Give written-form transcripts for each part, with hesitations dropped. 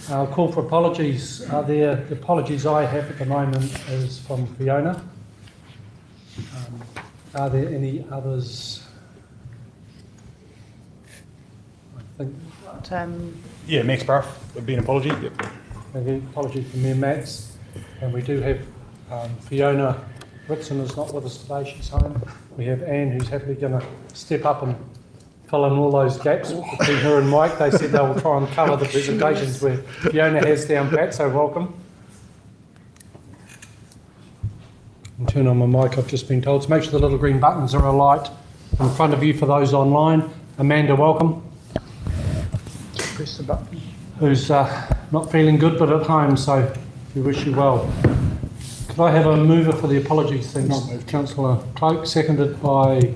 Call for apologies. The apologies I have at the moment is from Fiona. Are there any others? I think. Yeah, Max Bruff would be an apology. Yep. An apology from me and Max. And we do have Fiona Whitson is not with us today, she's home. We have Anne who's happily going to step up and fill in all those gaps between her and Mike. They said they will try and cover the presentations where Fiona has down pat, so welcome. And turn on my mic, I've just been told. So make sure the little green buttons are alight in front of you for those online. Amanda, welcome. Press the button. Who's not feeling good but at home, so we wish you well. Could I have a mover for the apologies? Thanks. Councillor Cloak, seconded by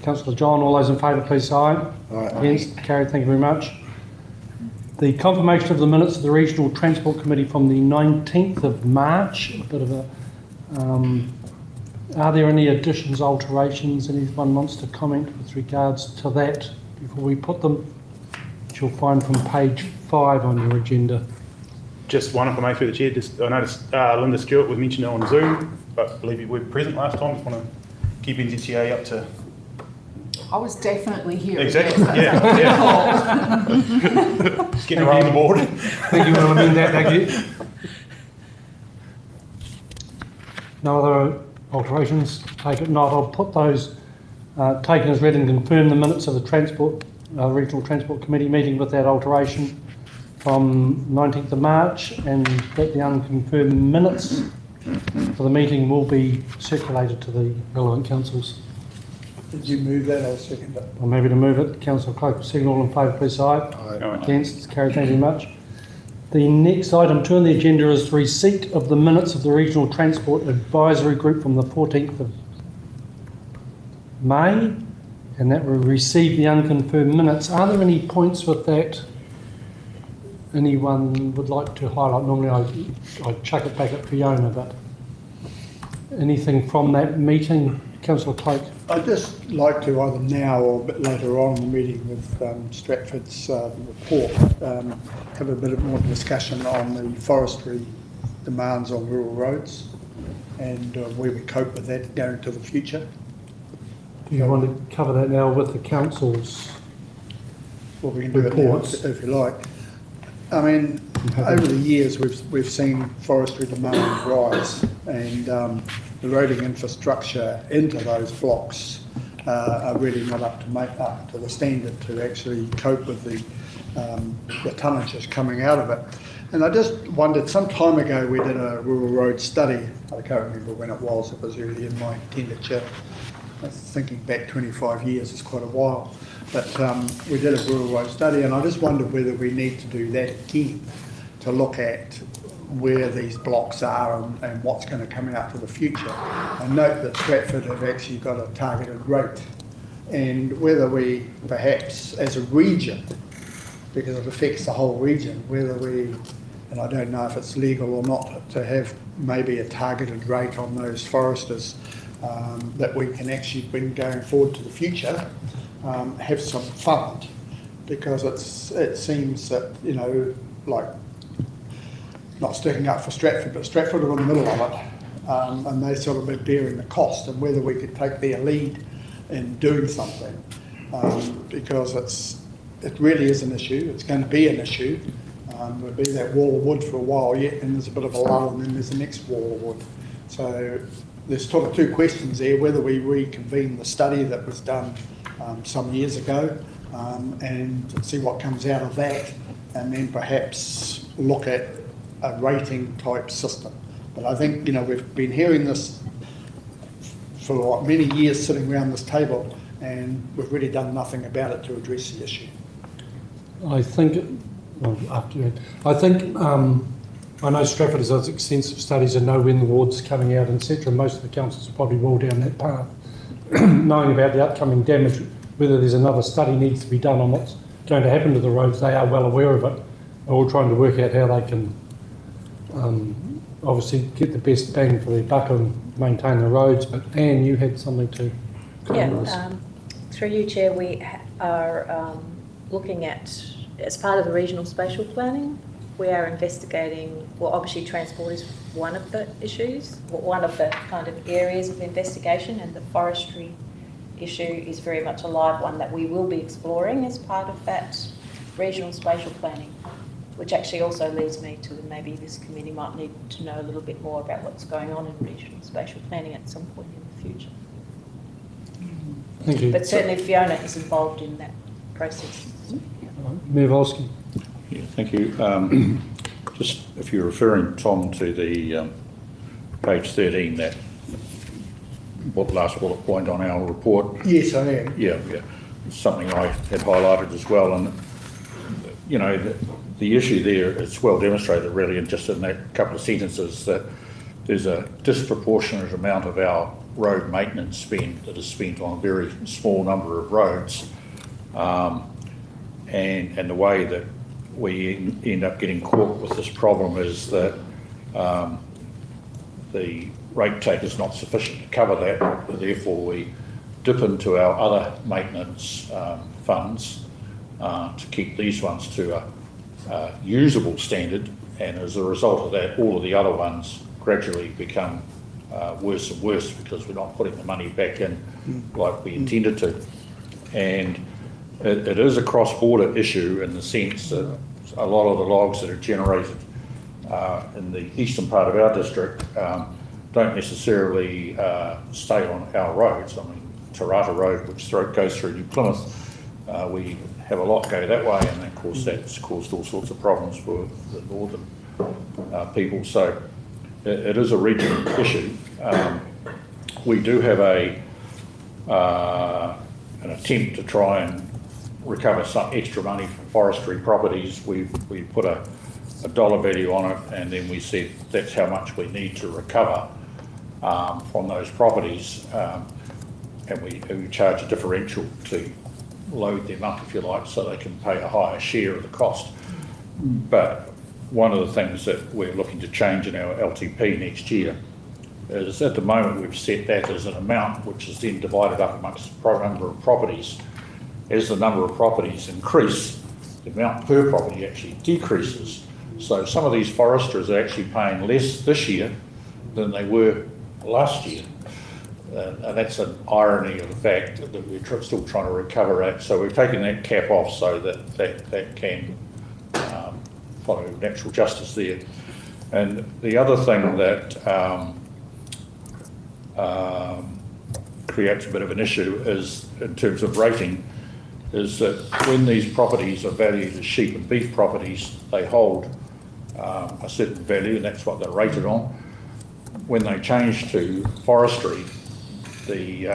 Councillor John. All those in favour, please say aye. Aye. Against? Carried. Thank you very much. The confirmation of the minutes of the Regional Transport Committee from the 19th of March. A bit of a... are there any additions, alterations? Anyone wants to comment with regards to that before we put them? Which you'll find from page 5 on your agenda. Just one information through the chair. Just, I noticed Linda Stewart was mentioned on Zoom, but I believe you were present last time. Just want to keep NZTA up to... I was definitely here. Exactly, yes, yeah. Just getting around the board. Thank you, we'll amend that, thank you. No other alterations? Take it not. I'll put those taken as read and confirm the minutes of the Regional Transport Committee meeting with that alteration from 19th of March, and that the unconfirmed minutes for the meeting will be circulated to the relevant councils. Did you move that? I'll second it. I'm happy to move it. Councillor Cloak, second. All in favour, please say aye. Aye. Against? It's carried. Thank you very much. The next item 2 on the agenda is the receipt of the minutes of the Regional Transport Advisory Group from the 14th of May, and that will receive the unconfirmed minutes. Are there any points with that anyone would like to highlight? Normally I'd chuck it back at Fiona, but anything from that meeting? Councillor Cloak. I'd just like to, either now or a bit later on in the meeting with Stratford's report, have a bit more discussion on the forestry demands on rural roads and where we cope with that going into the future. Do you want to cover that now with the council's well, we can do reports? It now if you like. I mean, over the years we've seen forestry demand rise, and the roading infrastructure into those blocks are really not up to the standard to actually cope with the tonnages coming out of it. And I just wondered, some time ago we did a rural road study. I can't remember when it was early in my tenure. I was thinking back 25 years is quite a while. But we did a rural road study, and I just wondered whether we need to do that again to look at where these blocks are and what's going to come out for the future. I note that Stratford have actually got a targeted rate, and whether we perhaps as a region, because it affects the whole region, whether we, and I don't know if it's legal or not, to have maybe a targeted rate on those foresters that we can actually bring going forward to the future. Have some fund, because it seems that, you know, like, not sticking up for Stratford, but Stratford are in the middle of it, and they sort of been bearing the cost, and whether we could take their lead in doing something, because it really is an issue. It's going to be an issue. There'll be that wall of wood for a while yet, and there's a bit of a lull, and then there's the next wall of wood. So there's sort of two questions there: whether we reconvene the study that was done some years ago and see what comes out of that, and then perhaps look at a rating type system. But I think, you know, we've been hearing this for many years sitting around this table, and we've really done nothing about it to address the issue. I think, well, after you, I think, I know Stratford has done extensive studies and know when the ward's coming out, etc. Most of the councils are probably well down that path. Knowing about the upcoming damage, whether there's another study needs to be done on what's going to happen to the roads, they are well aware of it. They're all trying to work out how they can obviously get the best bang for their buck and maintain the roads. But Anne, you had something to comment on this. Through you, Chair, we are looking at as part of the regional spatial planning, we are investigating, well, obviously transport is one of the issues, one of the kind of areas of investigation, and the forestry issue is very much a live one that we will be exploring as part of that regional spatial planning, which actually also leads me to maybe this committee might need to know a little bit more about what's going on in regional spatial planning at some point in the future. Thank you. But certainly Fiona is involved in that process. Mayor Volsky. Yeah, thank you. Just if you're referring, Tom, to the page 13, that last bullet point on our report. Yes, I am. Yeah, it's something I had highlighted as well, and you know the issue there, it's well demonstrated really, and just in that couple of sentences, that there's a disproportionate amount of our road maintenance spend that is spent on a very small number of roads, and the way that we end up getting caught with this problem is that the rate take is not sufficient to cover that, therefore we dip into our other maintenance funds to keep these ones to a usable standard, and as a result of that all of the other ones gradually become worse and worse because we're not putting the money back in like we intended to. And it is a cross-border issue in the sense that a lot of the logs that are generated in the eastern part of our district don't necessarily stay on our roads. I mean, Tarata Road, which goes through New Plymouth, we have a lot go that way, and of course that's caused all sorts of problems for the northern people. So it is a regional issue. We do have an attempt to try and recover some extra money from forestry properties. We put a dollar value on it, and then we said that's how much we need to recover from those properties, and we charge a differential to load them up, if you like, so they can pay a higher share of the cost. But one of the things that we're looking to change in our LTP next year is, at the moment we've set that as an amount which is then divided up amongst a number of properties. As the number of properties increase, the amount per property actually decreases. So some of these foresters are actually paying less this year than they were last year. And that's an irony of the fact that we're still trying to recover that. So we've taken that cap off so that can follow natural justice there. And the other thing that creates a bit of an issue is, in terms of rating, is that when these properties are valued as sheep and beef properties, they hold a certain value, and that's what they're rated on. When they change to forestry, the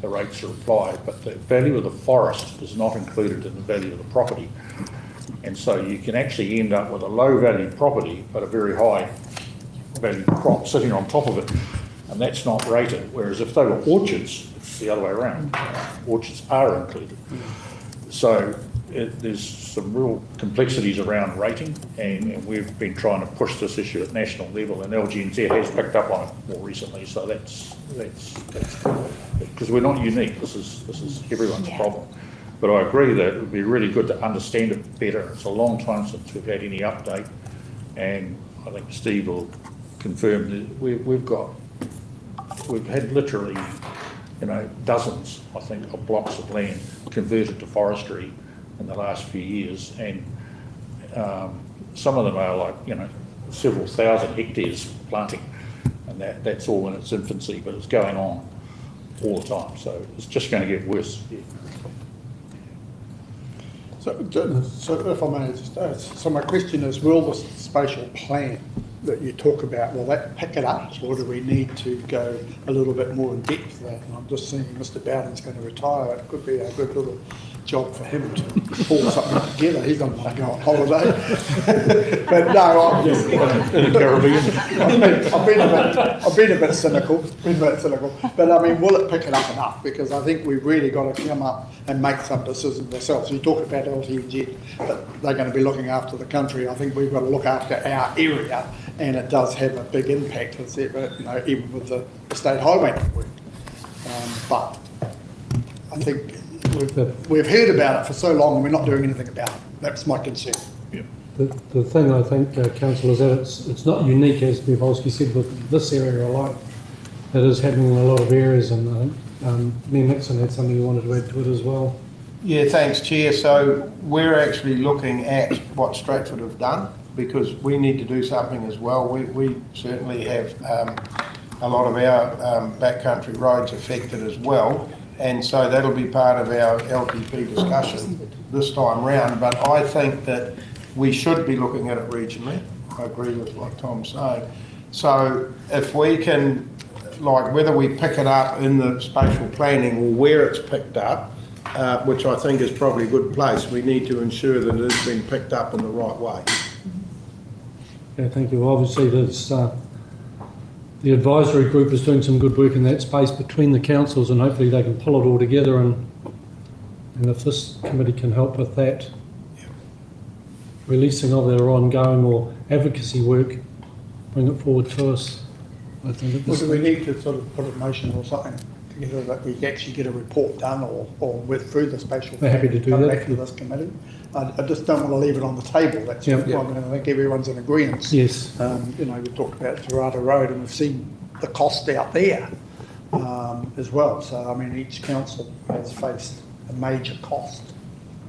rates are applied, but the value of the forest is not included in the value of the property. And so you can actually end up with a low value property, but a very high value crop sitting on top of it, and that's not rated. Whereas if they were orchards, it's the other way around. Orchards are included. So there's some real complexities around rating, and we've been trying to push this issue at national level, and LGNZ has picked up on it more recently. So that's because we're not unique. This is everyone's problem. But I agree that it would be really good to understand it better. It's a long time since we've had any update, and I think Steve will confirm that we've had literally, dozens, I think, of blocks of land converted to forestry in the last few years, and some of them are like, several thousand hectares planting, and that's all in its infancy, but it's going on all the time, so it's just going to get worse. Yeah. So if I may just ask, so my question is, will the spatial plan that you talk about, will that pick it up, or do we need to go a little bit more in depth there? And I'm just seeing Mr. Bowden's going to retire. It could be a good little job for him to pull something together. He doesn't want to go on holiday. But no, I'm just In the Caribbean. I've been a bit cynical. But I mean, will it pick it up enough? Because I think we've really got to come up and make some decisions ourselves. You talk about LTG, but they're going to be looking after the country. I think we've got to look after our area, and it does have a big impact, even with the state highway network. But I think we've heard about it for so long and we're not doing anything about it. That's my concern. The thing I think, Councillor, is that it's not unique, as Bivolsky said, with this area alike. It is happening in a lot of areas, and I think Mayor Nixon had something you wanted to add to it as well. Yeah, thanks, Chair. So we're actually looking at what Stratford have done, because we need to do something as well. We certainly have a lot of our backcountry roads affected as well, and so that'll be part of our LTP discussion this time round. But I think that we should be looking at it regionally. I agree with what Tom's saying. So if we can, like, whether we pick it up in the spatial planning or where it's picked up, which I think is probably a good place, we need to ensure that it has been picked up in the right way. Yeah, thank you. Obviously, there's, the advisory group is doing some good work in that space between the councils, and hopefully they can pull it all together, and if this committee can help with that, releasing of their ongoing or advocacy work, bring it forward to us. I think at Well, this do we need to sort of put a motion or something together that we actually get a report done or with through the spatial We're happy to do that. back to this committee? I just don't want to leave it on the table. That's Yeah. what I think everyone's in agreement. Yes. You know, we talked about Tarata Road and we've seen the cost out there as well. So, I mean, each council has faced a major cost.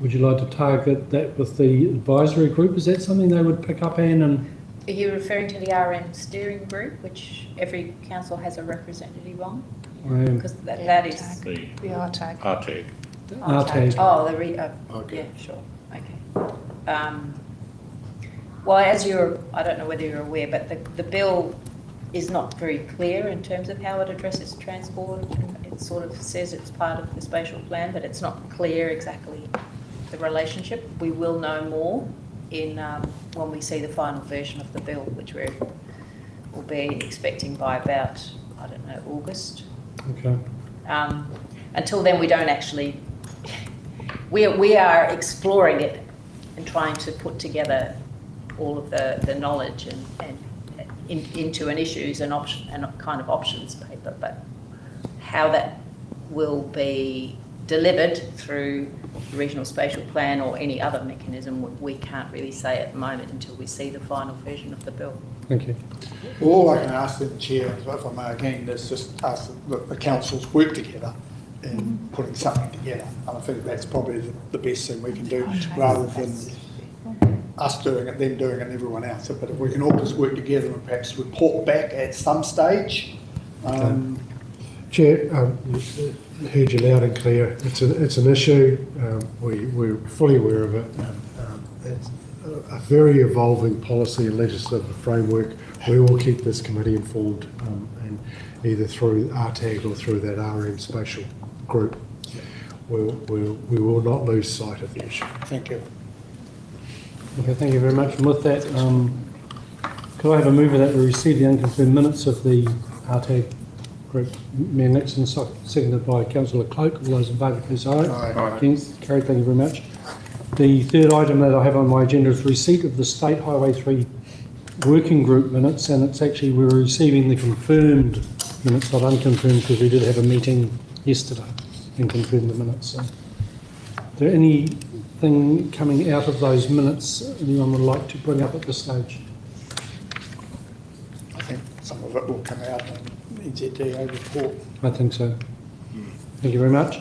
Would you like to target that with the advisory group? Is that something they would pick up, Anne? And Are you referring to the RM steering group, which every council has a representative on? Because that is... The The RTAG. RTAG. RTAG. Oh, Okay. yeah, sure, okay. Well, as I don't know whether you're aware, but the bill is not very clear in terms of how it addresses transport. It sort of says it's part of the spatial plan, but it's not clear exactly the relationship. We will know more in when we see the final version of the bill, which we'll be expecting by about, I don't know, August. okay. Until then, we don't actually. We are exploring it and trying to put together all of the knowledge and into an issues and option and a kind of options paper, but how that will be delivered through the regional spatial plan or any other mechanism, we can't really say at the moment until we see the final version of the bill. Thank you. All I can ask the chair, if I may again, is just ask that the councils work together in putting something together. And I think that's probably the best thing we can do, rather than us doing it, them doing it, and everyone else. But if we can all just work together and perhaps report back at some stage. Chair, heard you loud and clear. It's an issue. We're fully aware of it. It's a very evolving policy and legislative framework. We will keep this committee informed, and either through RTAG or through that RM spatial group. We will not lose sight of the issue. Thank you. Okay, thank you very much. And with that, could I have a mover that we receive the unconfirmed minutes of the RTAG group? Mayor Nixon, seconded by Councillor Cloak. All those in favour, please say aye. Aye. Against? Carried. Thank you very much. The third item that I have on my agenda is receipt of the State Highway 3 working group minutes, and it's actually we're receiving the confirmed minutes, not unconfirmed, because we did have a meeting yesterday and confirmed the minutes. So, is there anything coming out of those minutes anyone would like to bring up at this stage? I think some of it will come out in the NZDA report. I think so. Thank you very much.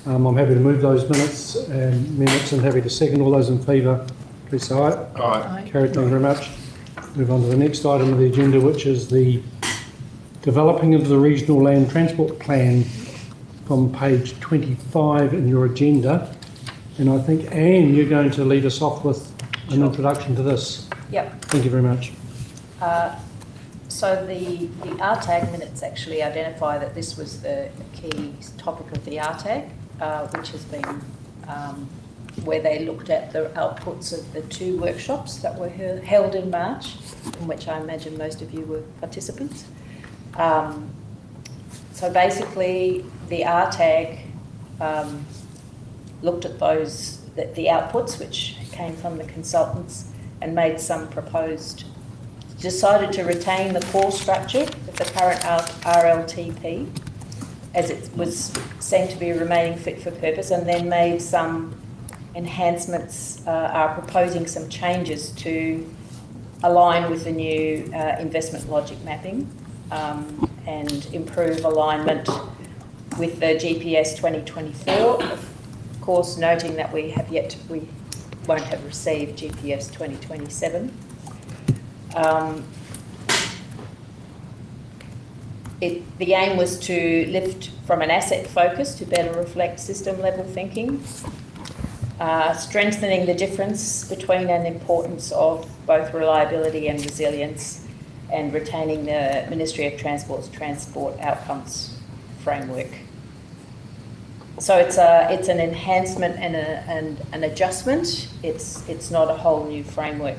I'm happy to move those minutes, and Mayor Nixon happy to second. All those in favour, please say aye. Aye. Carried. Thank you very much. Move on to the next item of the agenda, which is the developing of the regional land transport plan from page 25 in your agenda. And I think, Anne, you're going to lead us off with an introduction to this. Yep. Thank you very much. So the RTAG minutes actually identify that this was the key topic of the RTAG, which has been where they looked at the outputs of the 2 workshops that were held in March, in which I imagine most of you were participants. So basically, the RTAG looked at the outputs which came from the consultants and made some decided to retain the core structure of the current RLTP, as it was seen to be remaining fit for purpose, and then made some enhancements, are proposing some changes to align with the new investment logic mapping and improve alignment with the GPS 2024. Of course, noting that we won't have received GPS 2027. The aim was to lift from an asset focus to better reflect system level thinking, strengthening the difference between and importance of both reliability and resilience, and retaining the Ministry of Transport's transport outcomes framework. So it's an enhancement and an adjustment. It's not a whole new framework.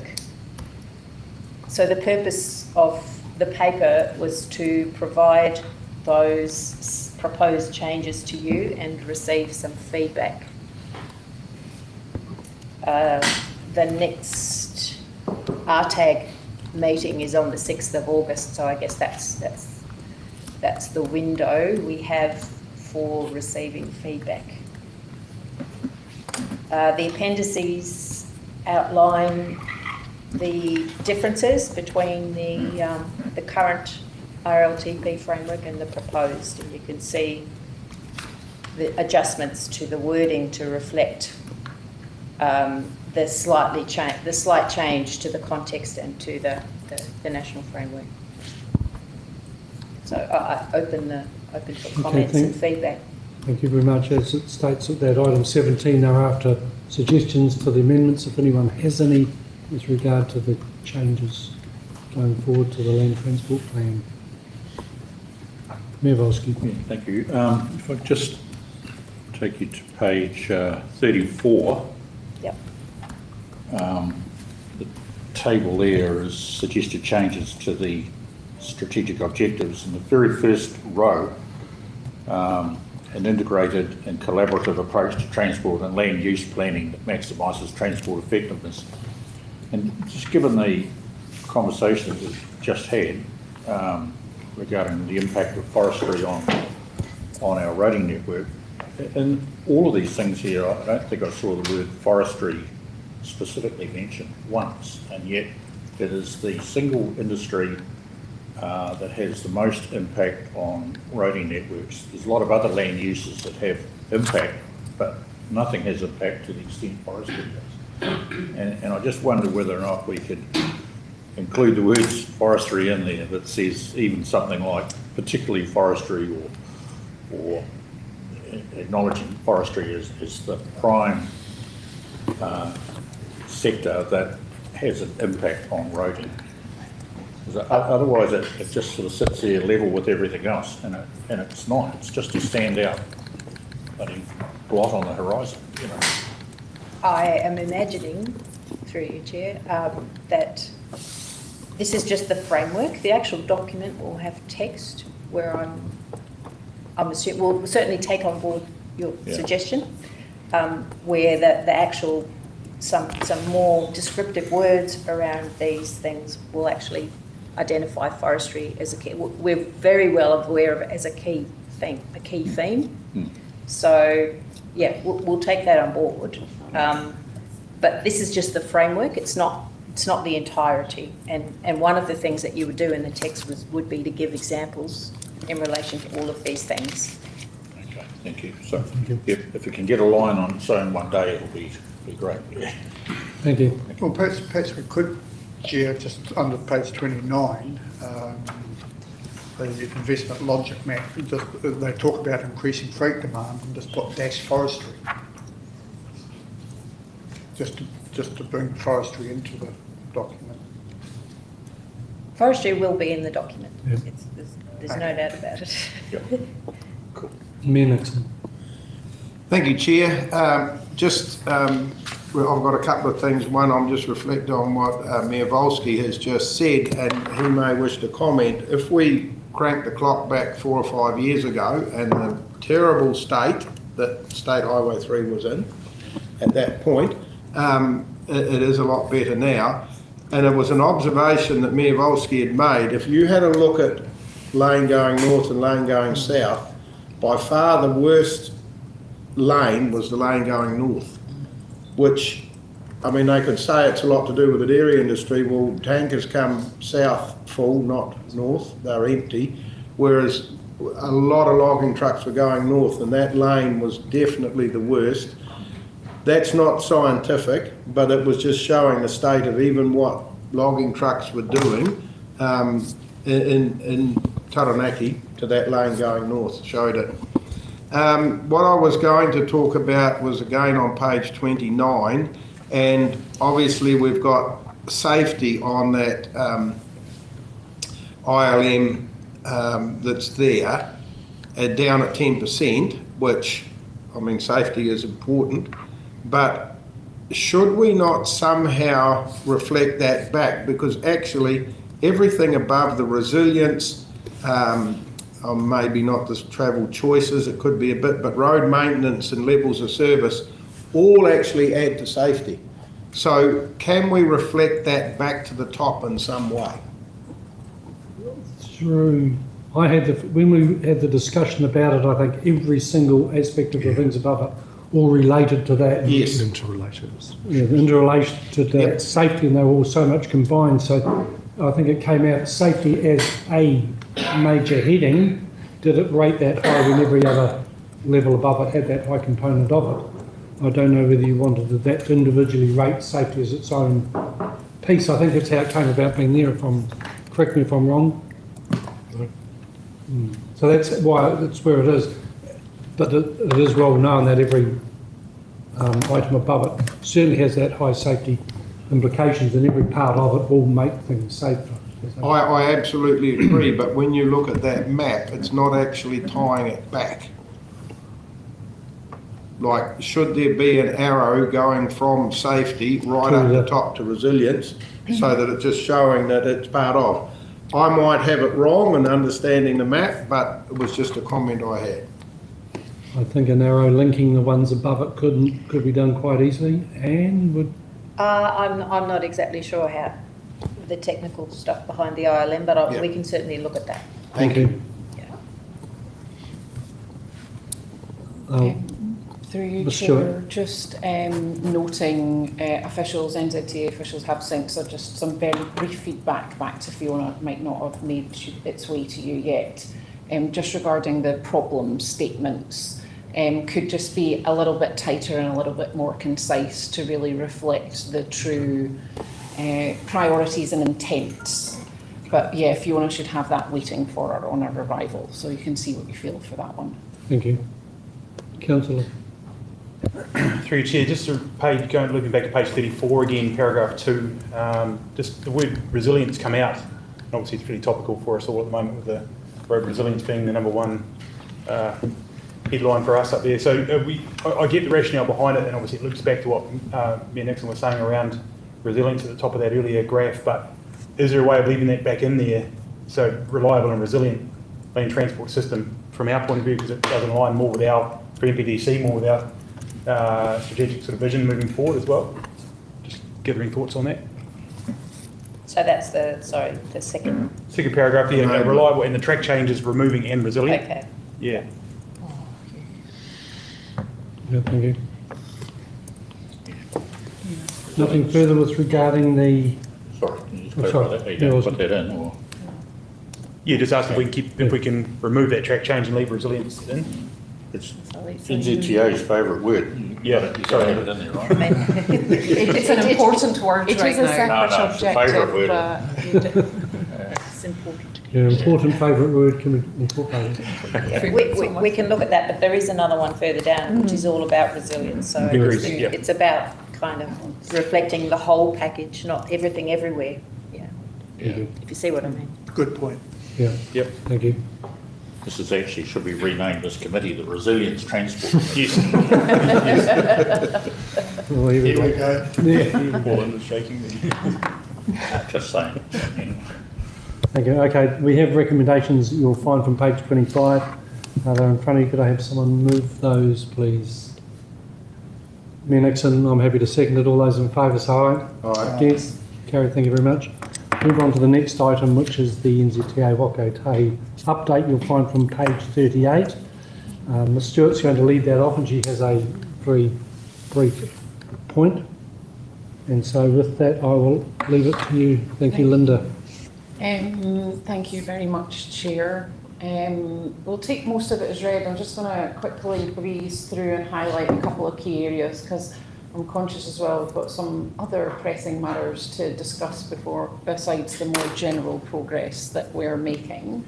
So the purpose of the paper was to provide those proposed changes to you and receive some feedback. The next RTAG meeting is on the 6th of August, so I guess that's the window we have for receiving feedback. The appendices outline the differences between the current RLTP framework and the proposed, and you can see the adjustments to the wording to reflect the slight change to the context and to the national framework. So I open for comments and feedback. Thank you very much. As it states that item 17 are after suggestions to the amendments, if anyone has any with regard to the changes going forward to the land transport plan. Mayor Volsky. Yeah, thank you. If I just take you to page 34. Yep. The table there is suggested changes to the strategic objectives. In the very first row, an integrated and collaborative approach to transport and land use planning that maximises transport effectiveness. And just given the conversation that we've just had regarding the impact of forestry on our roading network, and all of these things here, I don't think I saw the word forestry specifically mentioned once, and yet it is the single industry that has the most impact on roading networks. There's a lot of other land uses that have impact, but nothing has impact to the extent forestry does. And I just wonder whether or not we could include the words forestry in there that says even something like particularly forestry, or acknowledging forestry as the prime sector that has an impact on roading. Otherwise it just sort of sits there level with everything else, and it's not. It's just a standout bloody blot on the horizon, you know. I am imagining, through you, Chair, that this is just the framework. The actual document will have text where I'm assuming, we'll certainly take on board your suggestion, where the actual, some more descriptive words around these things will actually identify forestry as a key. We're very well aware of it as a key theme. Mm. So, yeah, we'll take that on board. But this is just the framework. It's not the entirety. And one of the things that you would do in the text would be to give examples in relation to all of these things. Okay, thank you. So if we can get a line on its own one day, it'll be great. Yeah. Thank you. Well, perhaps we could, Chair, just under page 29, the investment logic map, they talk about increasing freight demand and just put dash forestry. Just to bring forestry into the document. Forestry will be in the document. Yep. There's no doubt about it. Yep. Cool. Mayor Nixon. Thank you, Chair. Well, I've got a couple of things. One, I'm just reflecting on what Mayor Volsky has just said, and he may wish to comment. If we crank the clock back 4 or 5 years ago, and the terrible state that State Highway 3 was in at that point, it is a lot better now. And it was an observation that Mayor Volsky had made. If you had a look at lane going north and lane going south, by far the worst lane was the lane going north, which, I mean, they could say it's a lot to do with the dairy industry. Well, tankers come south full, not north, they're empty, whereas a lot of logging trucks were going north, and that lane was definitely the worst. That's not scientific, but it was just showing the state of even what logging trucks were doing in Taranaki to that lane going north, showed it. What I was going to talk about was again on page 29, and obviously we've got safety on that ILM that's there down at 10%, which, I mean, safety is important, but should we not somehow reflect that back? Because actually everything above the resilience, maybe not the travel choices, it could be a bit, but road maintenance and levels of service all actually add to safety. So can we reflect that back to the top in some way? Through, when we had the discussion about it, I think every single aspect of the things above it all related to that. Yes. Interrelated. Yeah, interrelation to that Yep. safety, and they were all so much combined. So I think it came out safety as a major heading. Did it rate that high when every other level above it had that high component of it? I don't know whether you wanted that to individually rate safety as its own piece. I think that's how it came about being there. Correct me if I'm wrong. So that's where it is. But it is well known that every item above it certainly has that high safety implications, and every part of it will make things safer. I absolutely agree, but when you look at that map, it's not actually tying it back. Like, should there be an arrow going from safety right up the top to resilience, so that it's just showing that it's part of? I might have it wrong in understanding the map, but it was just a comment I had. I think an arrow linking the ones above it could be done quite easily, and would. I'm not exactly sure how the technical stuff behind the ILM, but Yeah. we can certainly look at that. Thank you. Through you, Ms. Chair, Stewart. just noting officials, NZTA officials have sent so just some very brief feedback back to Fiona, might not have made its way to you yet, just regarding the problem statements. Could just be a little bit tighter and a little bit more concise to really reflect the true priorities and intents. But yeah, Fiona should have that waiting for her on her arrival, so you can see what you feel for that one. Thank you. Councillor. Through your chair, just looking back at page 34 again, paragraph 2, just the word resilience come out. Obviously it's pretty topical for us all at the moment, with the road resilience being the number one headline for us up there. So I get the rationale behind it, and obviously it looks back to what me and Nixon were saying around resilience at the top of that earlier graph, but is there a way of leaving that back in there, so reliable and resilient land transport system from our point of view, because it does align more with our, for MPDC, more with our strategic sort of vision moving forward as well? Just gathering thoughts on that. So that's the second. Second paragraph, yeah, reliable, and the track changes removing and resilient. Okay. Yeah. Yeah, thank you. Nothing further with regarding the. Sorry, can you just Oh, clarify sorry. that? You Yeah, don't awesome. put that in, or? Yeah, just ask if we can remove that track change and leave resilience in. It's it's NZTA's favourite word. Yeah, You sorry. have it in there, right? It's an important word It right is a now. separate No, it's a favourite objective, word. but It's important. Yeah, important favourite word, can we incorporate it? We can look at that, but there is another one further down, which is all about resilience. So it's about kind of reflecting the whole package, not everything everywhere. Yeah. If you see what I mean. Good point. Yeah. Yep. Thank you. This is actually, should be renamed this committee, the Resilience Transport. Yes. Well, here we Here we go. go. Yeah. Paul shaking. Just saying. Thank you. Okay, we have recommendations you'll find from page 25. They're in front of you. Could I have someone move those, please? Mayor Nixon, I'm happy to second it. All those in favour, say aye. Aye. Against? Carried. Thank you very much. Move on to the next item, which is the NZTA Wako Tahi update. You'll find from page 38. Ms Stewart's going to lead that off, and she has a very brief point. And so with that, I will leave it to you. Thank you, Linda. Thank you very much, Chair. We'll take most of it as read. I'm just going to quickly breeze through and highlight a couple of key areas, because I'm conscious as well we've got some other pressing matters to discuss besides the more general progress that we're making.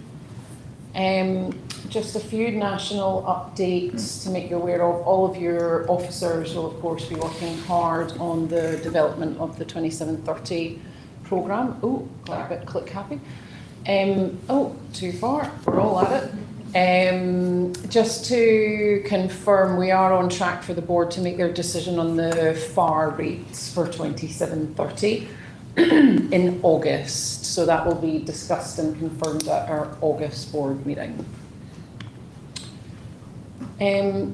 Just a few national updates to make you aware of. All of your officers will of course be working hard on the development of the 2730 programme. Oh, got a bit click happy. Oh, too far, we're all at it. Just to confirm, we are on track for the board to make their decision on the FAR rates for 2730 in August. So that will be discussed and confirmed at our August board meeting.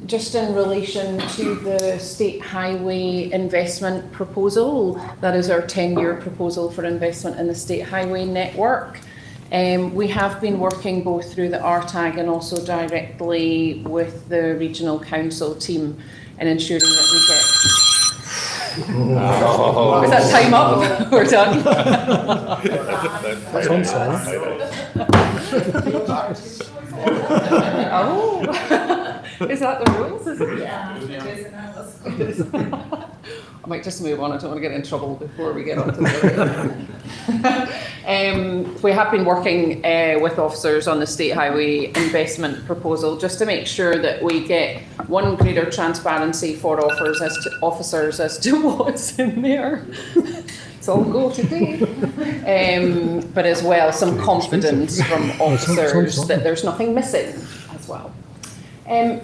Just in relation to the State Highway investment proposal, that is our 10-year proposal for investment in the State Highway network. We have been working both through the RTAG and also directly with the Regional Council team in ensuring that we get... Oh. Is that time up? We're done. That's on sale. Oh, is that the rules? Is it? Yeah. I might just move on. I don't want to get in trouble before we get on to the we have been working with officers on the State Highway investment proposal just to make sure that we get one, greater transparency for officers as to what's in there. It's all go today. But as well, some confidence from officers that there's nothing missing as well.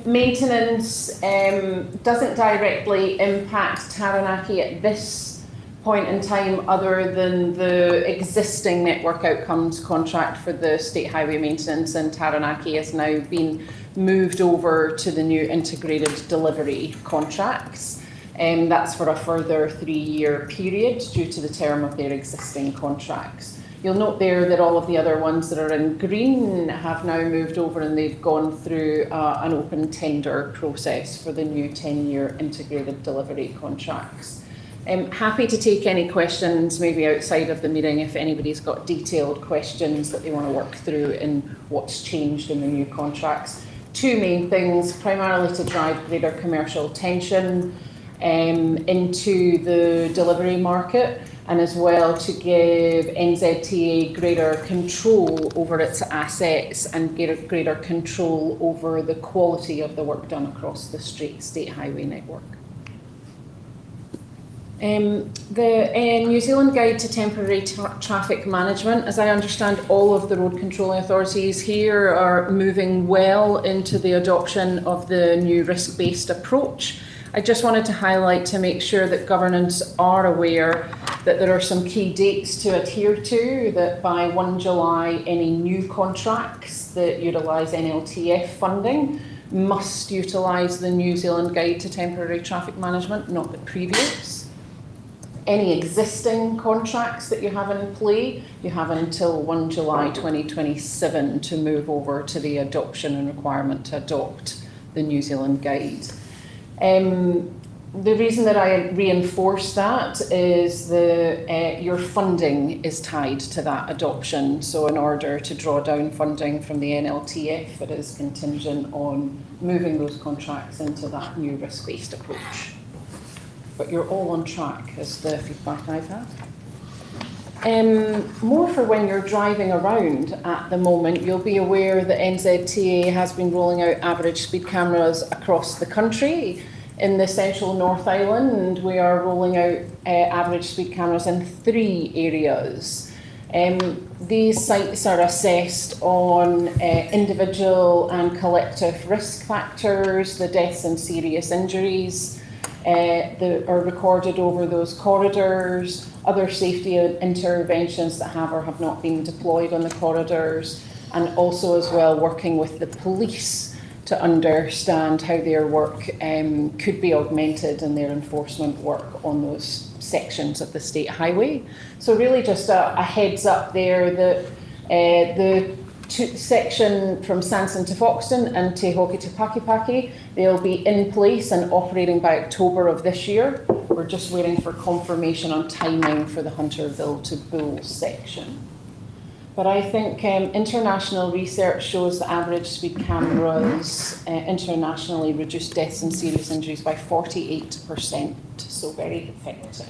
Maintenance doesn't directly impact Taranaki at this point in time, other than the existing network outcomes contract for the state highway maintenance in Taranaki has now been moved over to the new integrated delivery contracts. That's for a further 3-year period due to the term of their existing contracts. You'll note there that all of the other ones that are in green have now moved over and they've gone through an open tender process for the new 10-year integrated delivery contracts. Happy to take any questions maybe outside of the meeting if anybody's got detailed questions that they want to work through in what's changed in the new contracts. Two main things, primarily to drive greater commercial tension into the delivery market, and as well to give NZTA greater control over its assets and greater control over the quality of the work done across the state highway network. The New Zealand Guide to Temporary Traffic Management, as I understand, all of the road controlling authorities here are moving well into the adoption of the new risk-based approach. I just wanted to highlight to make sure that governance are aware that there are some key dates to adhere to, that by 1 July any new contracts that utilise NLTF funding must utilise the New Zealand Guide to Temporary Traffic Management, not the previous. Any existing contracts that you have in play, you have until 1 July 2027 to move over to the adoption and requirement to adopt the New Zealand Guide. The reason that I reinforce that is your funding is tied to that adoption. So in order to draw down funding from the NLTF, it is contingent on moving those contracts into that new risk-based approach. But you're all on track, is the feedback I've had. More for when you're driving around at the moment, you'll be aware that NZTA has been rolling out average speed cameras across the country. In the central North Island, we are rolling out average speed cameras in 3 areas. These sites are assessed on individual and collective risk factors, the deaths and serious injuries that are recorded over those corridors, other safety interventions that have or have not been deployed on the corridors, and also as well working with the police to understand how their work could be augmented in their enforcement work on those sections of the state highway. So really just a heads up there that the section from Sanson to Foxton and Te Hoki to Pakipaki. They'll be in place and operating by October of this year. We're just waiting for confirmation on timing for the Hunterville to Bull section. But I think international research shows that average speed cameras internationally reduce deaths and serious injuries by 48%, so very effective.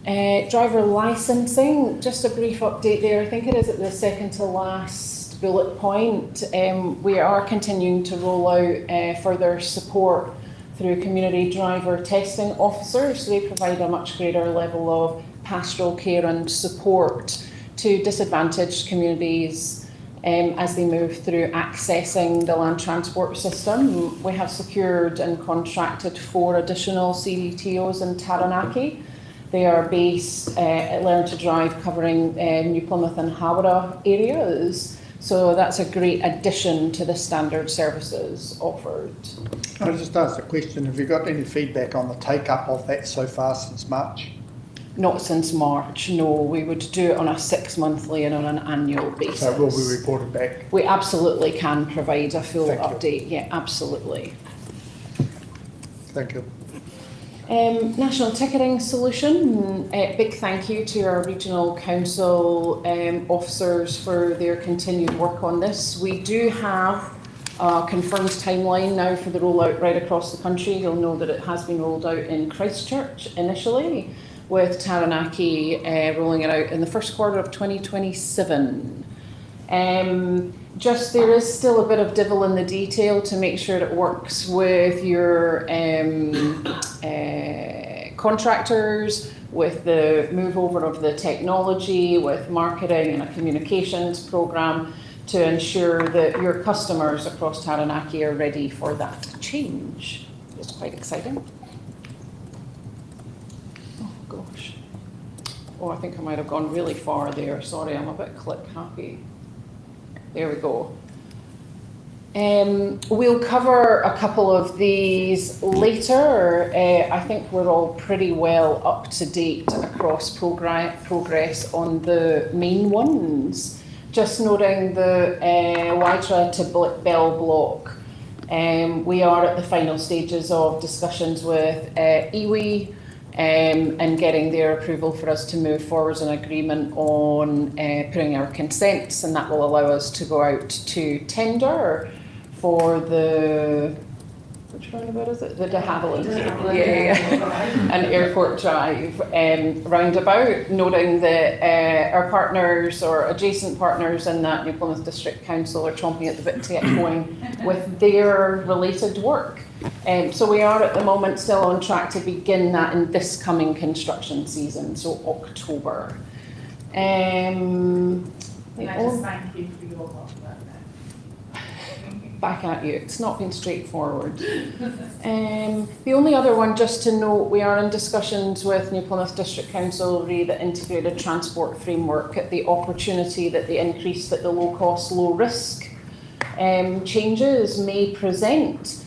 Driver licensing, just a brief update there. I think it is at the second to last bullet point. We are continuing to roll out further support through community driver testing officers. So they provide a much greater level of pastoral care and support to disadvantaged communities as they move through accessing the land transport system. We have secured and contracted 4 additional CDTOs in Taranaki. They are based at Learn to Drive, covering New Plymouth and Hawera areas. So that's a great addition to the standard services offered. I just asked a question, have you got any feedback on the take-up of that so far since March? Not since March, no. We would do it on a 6-monthly and on an annual basis. So it will be reported back? We absolutely can provide a full Thank you. update. Yeah, absolutely. Thank you. National ticketing solution, big thank you to our regional council officers for their continued work on this. We do have a confirmed timeline now for the rollout right across the country. You'll know that it has been rolled out in Christchurch initially, with Taranaki rolling it out in the first quarter of 2027. Just there is still a bit of devil in the detail to make sure it works with your contractors, with the move over of the technology, with marketing and a communications program to ensure that your customers across Taranaki are ready for that change. It's quite exciting. Oh gosh. Oh, I think I might have gone really far there. Sorry, I'm a bit click happy. There we go. We'll cover a couple of these later. I think we're all pretty well up to date across progress on the main ones. Just noting the Waitara to Bell block. We are at the final stages of discussions with iwi and getting their approval for us to move forward an agreement on putting our consents, and that will allow us to go out to tender for the, which roundabout is it? The de Havilland, and Airport Drive roundabout, noting that our partners or adjacent partners in that New Plymouth District Council are chomping at the bit to get going with their related work. So we are at the moment still on track to begin that in this coming construction season, so October. Can I just thank you for your work on that? Back at you. It's not been straightforward. The only other one, just to note, we are in discussions with New Plymouth District Council re the integrated transport framework at the opportunity that the increase that the low cost, low risk changes may present.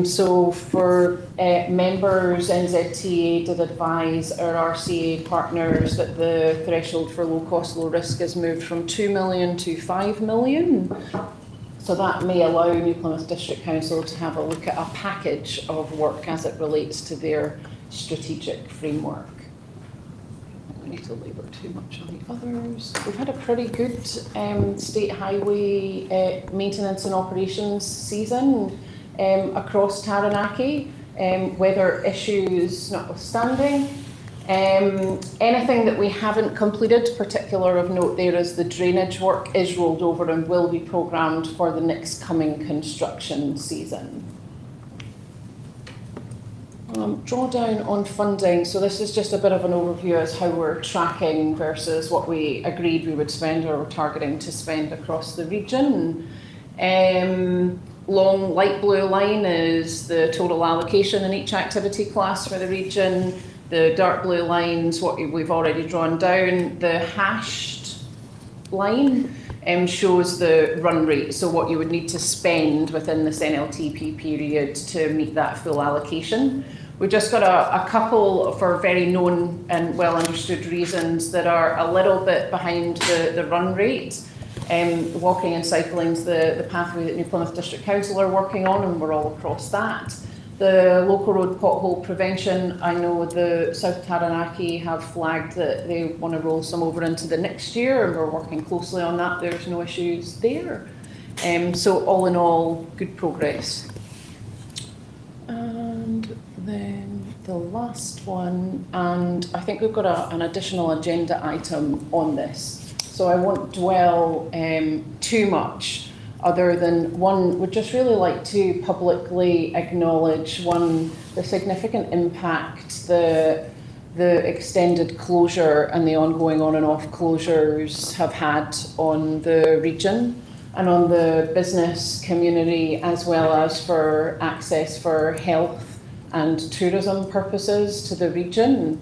So for members, NZTA did advise our RCA partners that the threshold for low cost, low risk is moved from 2 million to 5 million. So that may allow New Plymouth District Council to have a look at a package of work as it relates to their strategic framework. I don't need to labour too much on the others. We've had a pretty good state highway maintenance and operations season across Taranaki, weather issues notwithstanding. Anything that we haven't completed, particular of note there is the drainage work is rolled over and will be programmed for the next coming construction season. Drawdown on funding. So this is just a bit of an overview as how we're tracking versus what we agreed we would spend or we're targeting to spend across the region. Long light blue line is the total allocation in each activity class for the region. The dark blue line's what we've already drawn down. The hashed line shows the run rate, so what you would need to spend within this NLTP period to meet that full allocation. We've just got a couple for very known and well understood reasons that are a little bit behind the run rate. Walking and cycling is the pathway that New Plymouth District Council are working on, and we're all across that. The local road pothole prevention, I know the South Taranaki have flagged that they want to roll some over into the next year, and we're working closely on that. There's no issues there. So all in all, good progress. And then the last one, and I think we've got an additional agenda item on this. So I won't dwell too much, other than one, would just really like to publicly acknowledge the significant impact the extended closure and the ongoing on and off closures have had on the region and on the business community, as well as for access for health and tourism purposes to the region.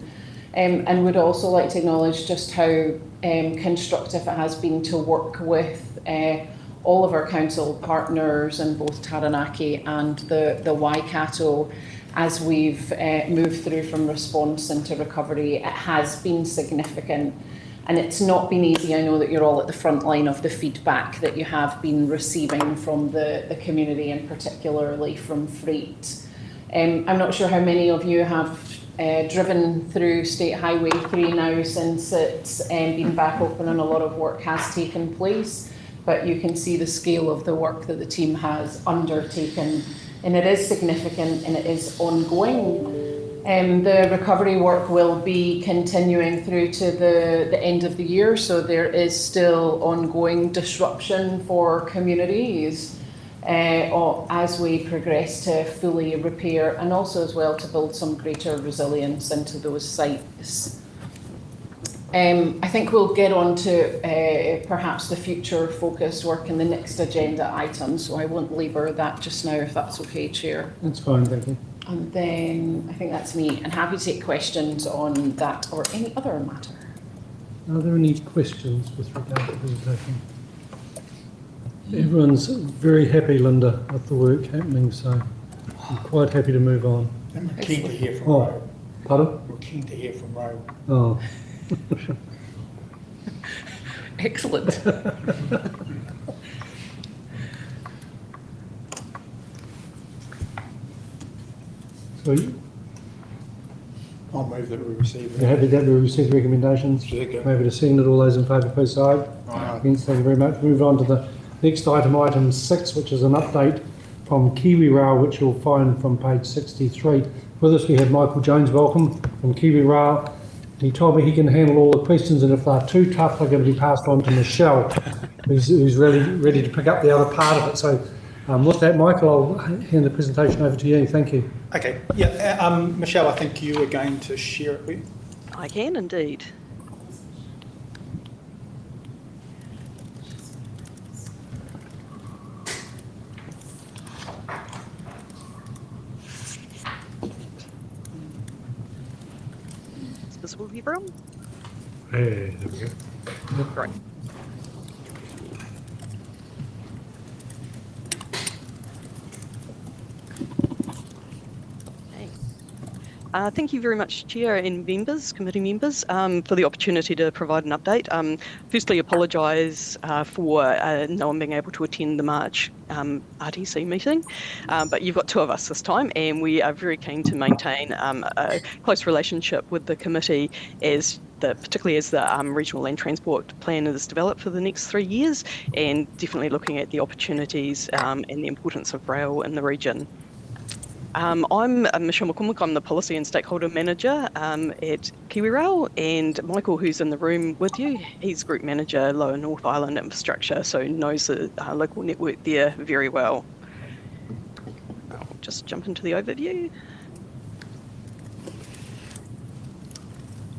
And would also like to acknowledge just how constructive it has been to work with all of our council partners in both Taranaki and the Waikato as we've moved through from response into recovery. It has been significant, and it's not been easy. I know that you're all at the front line of the feedback that you have been receiving from the community, and particularly from freight. I'm not sure how many of you have driven through State Highway 3 now since it's been back open, and a lot of work has taken place, but you can see the scale of the work that the team has undertaken, and it is significant and it is ongoing. The recovery work will be continuing through to the end of the year, so there is still ongoing disruption for communities as we progress to fully repair, and also as well to build some greater resilience into those sites. I think we'll get on to perhaps the future focused work in the next agenda item, so I won't labour that just now, if that's okay, Chair. That's fine, thank you. And then I think that's me, and happy to take questions on that or any other matter. Are there any questions with regard to the presentation? Everyone's very happy, Linda, with the work happening, so I'm quite happy to move on. And we're keen to hear from Oh, Ro. pardon? We're keen to hear from Ro. Oh. Excellent. So I'll move that we receive you're it. happy that we received the recommendations? Second. Maybe to second it. All those in favour, please say aye. Aye. Against, thank you very much. Move on to the next item, item 6, which is an update from Kiwi Rail, which you'll find from page 63. With us we have Michael Jones, welcome, from Kiwi Rail. He told me he can handle all the questions, and if they're too tough, they're going to be passed on to Michelle, who's really ready to pick up the other part of it. So with that, Michael, I'll hand the presentation over to you. Thank you. Okay, yeah, Michelle, I think you were going to share it with. I can indeed. Is this will be from? Hey, there we go. Great. Thank you very much, Chair and members, committee members, for the opportunity to provide an update. Firstly, apologise for no one being able to attend the March RTC meeting, but you've got two of us this time, and we are very keen to maintain a close relationship with the committee particularly as the Regional Land Transport Plan is developed for the next 3 years, and definitely looking at the opportunities and the importance of rail in the region. I'm Michelle McCormick. I'm the Policy and Stakeholder Manager at Kiwi Rail, and Michael, who's in the room with you, he's Group Manager, Lower North Island Infrastructure, so knows the local network there very well. I'll just jump into the overview.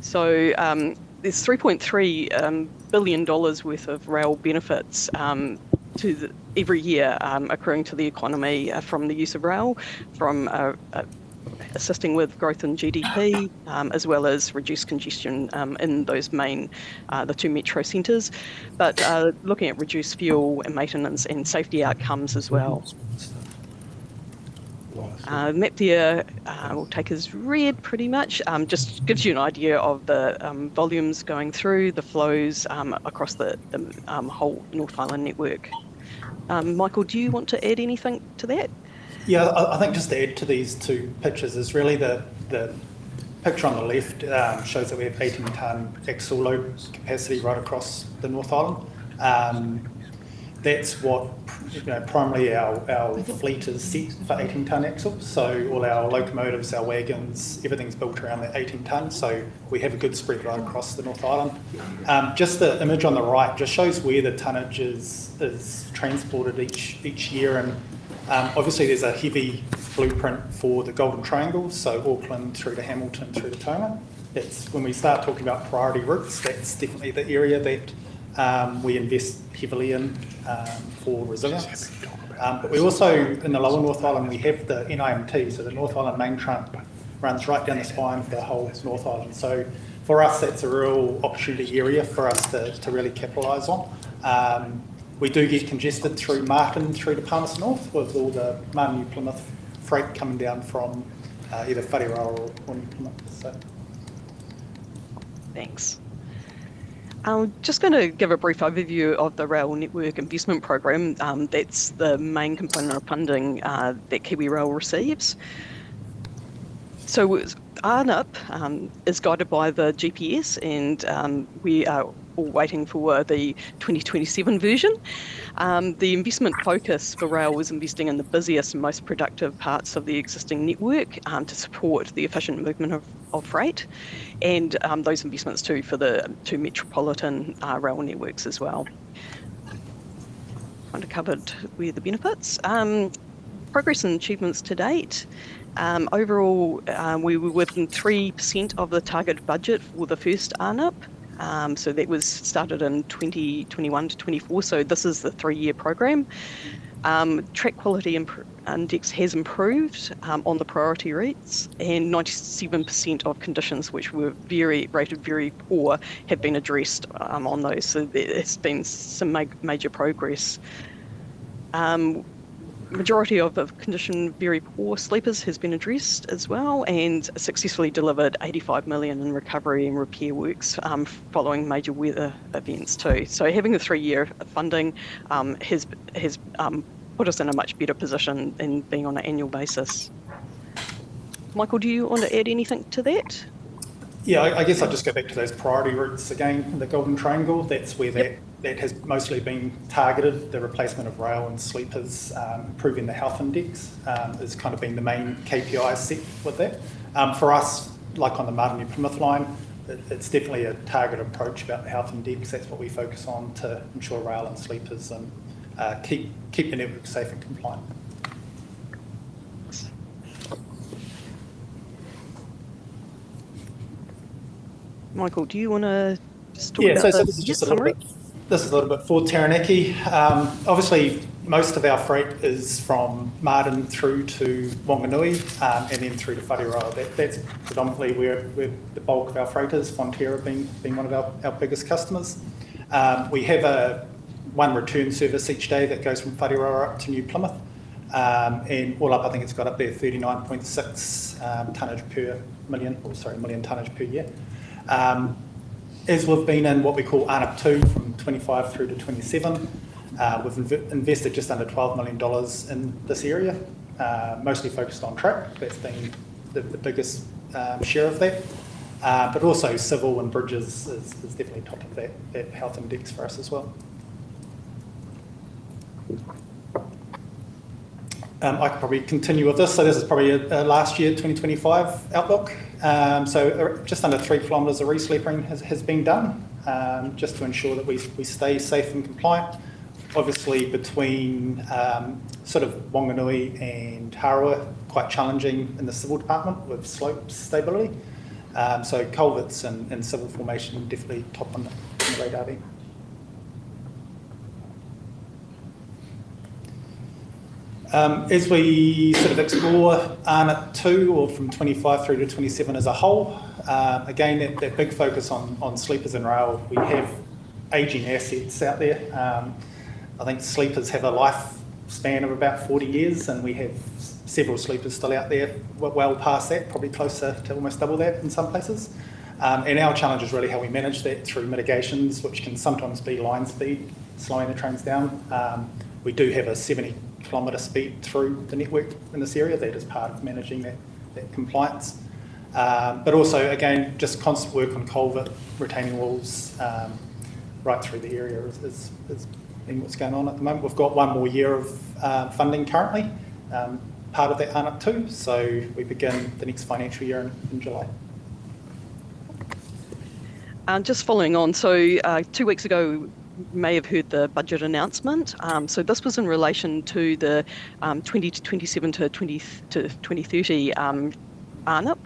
So there's $3.3 billion worth of rail benefits every year accruing to the economy from the use of rail, from assisting with growth in GDP, as well as reduced congestion in those the two metro centres, but looking at reduced fuel and maintenance and safety outcomes as well. Map there will take as read pretty much, just gives you an idea of the volumes going through, the flows across the whole North Island network. Michael, do you want to add anything to that? Yeah, I think just to add to these two pictures is really the picture on the left shows that we have 18-tonne axle load capacity right across the North Island. That's what primarily our fleet is set for 18-tonne axles. So all our locomotives, our wagons, everything's built around that 18 tonne. So we have a good spread right across the North Island. Just the image on the right just shows where the tonnage is transported each year, and obviously there's a heavy blueprint for the Golden Triangle, so Auckland through to Hamilton through to Taranaki. It's when we start talking about priority routes, that's definitely the area that we invest heavily in for resilience. But we also, in the lower North Island, we have the NIMT, so the North Island main trunk runs right down the spine of the whole North Island. So for us, that's a real opportunity area for us to really capitalise on. We do get congested through Martin through to Palmerston North with all the Martin New Plymouth freight coming down from either Whareroa or New Plymouth. So. Thanks. I'm just going to give a brief overview of the Rail Network Investment Program. That's the main component of funding that KiwiRail receives. So ARNIP is guided by the GPS, and we are all waiting for the 2027 version. The investment focus for rail was investing in the busiest and most productive parts of the existing network to support the efficient movement of freight, and those investments too for the two metropolitan rail networks as well. Kind of covered where the benefits. Progress and achievements to date. Overall, we were within 3% of the target budget for the first ARNIP. So that was started in 2021 to 24. So this is the 3-year program. Track quality index has improved on the priority routes, and 97% of conditions which were rated very poor have been addressed on those. So there's been some major progress. Majority of the condition very poor sleepers has been addressed as well, and successfully delivered 85 million in recovery and repair works following major weather events too. So having the 3-year funding has put us in a much better position than being on an annual basis. Michael, do you want to add anything to that? Yeah, I guess I'll just go back to those priority routes again, the Golden Triangle. That's where that has mostly been targeted. The replacement of rail and sleepers, improving the health index has kind of been the main KPI set with that. For us, like on the Martin New Plymouth line, it's definitely a target approach about the health index. That's what we focus on to ensure rail and sleepers and keep the network safe and compliant. Michael, do you want to just talk about so this is just a little bit. This is a little bit for Taranaki. Obviously, most of our freight is from Martin through to Wanganui and then through to Whareroa. That's predominantly where the bulk of our freight is, Fonterra being one of our biggest customers. We have one return service each day that goes from Whareroa up to New Plymouth. And all up, I think it's got up there 39.6 tonnage per million tonnage per year. As we've been in what we call ARNIP 2 from 25 through to 27, we've invested just under $12 million in this area, mostly focused on track. That's been the biggest share of that. But also civil and bridges is definitely top of that health index for us as well. I could probably continue with this. So this is probably a last year 2025 outlook. So just under 3 kilometres of re-sleeping has been done, just to ensure that we stay safe and compliant. Obviously between sort of Wanganui and Harawa, quite challenging in the civil department with slope stability. So culverts and civil formation definitely top on the radar there. As we sort of explore ARNIP 2 or from 25 through to 27 as a whole, again, that big focus on sleepers and rail, we have ageing assets out there. I think sleepers have a lifespan of about 40 years and we have several sleepers still out there, well past that, probably closer to almost double that in some places. And our challenge is really how we manage that through mitigations, which can sometimes be line speed, slowing the trains down. We do have a 70-kilometre speed through the network in this area. That is part of managing that compliance. But also, again, just constant work on culvert, retaining walls, right through the area is what's going on at the moment. We've got one more year of funding currently, part of that ARNP 2, so we begin the next financial year in July. Just following on, so 2 weeks ago, you may have heard the budget announcement. So this was in relation to the 2027 to 2030 ARNP.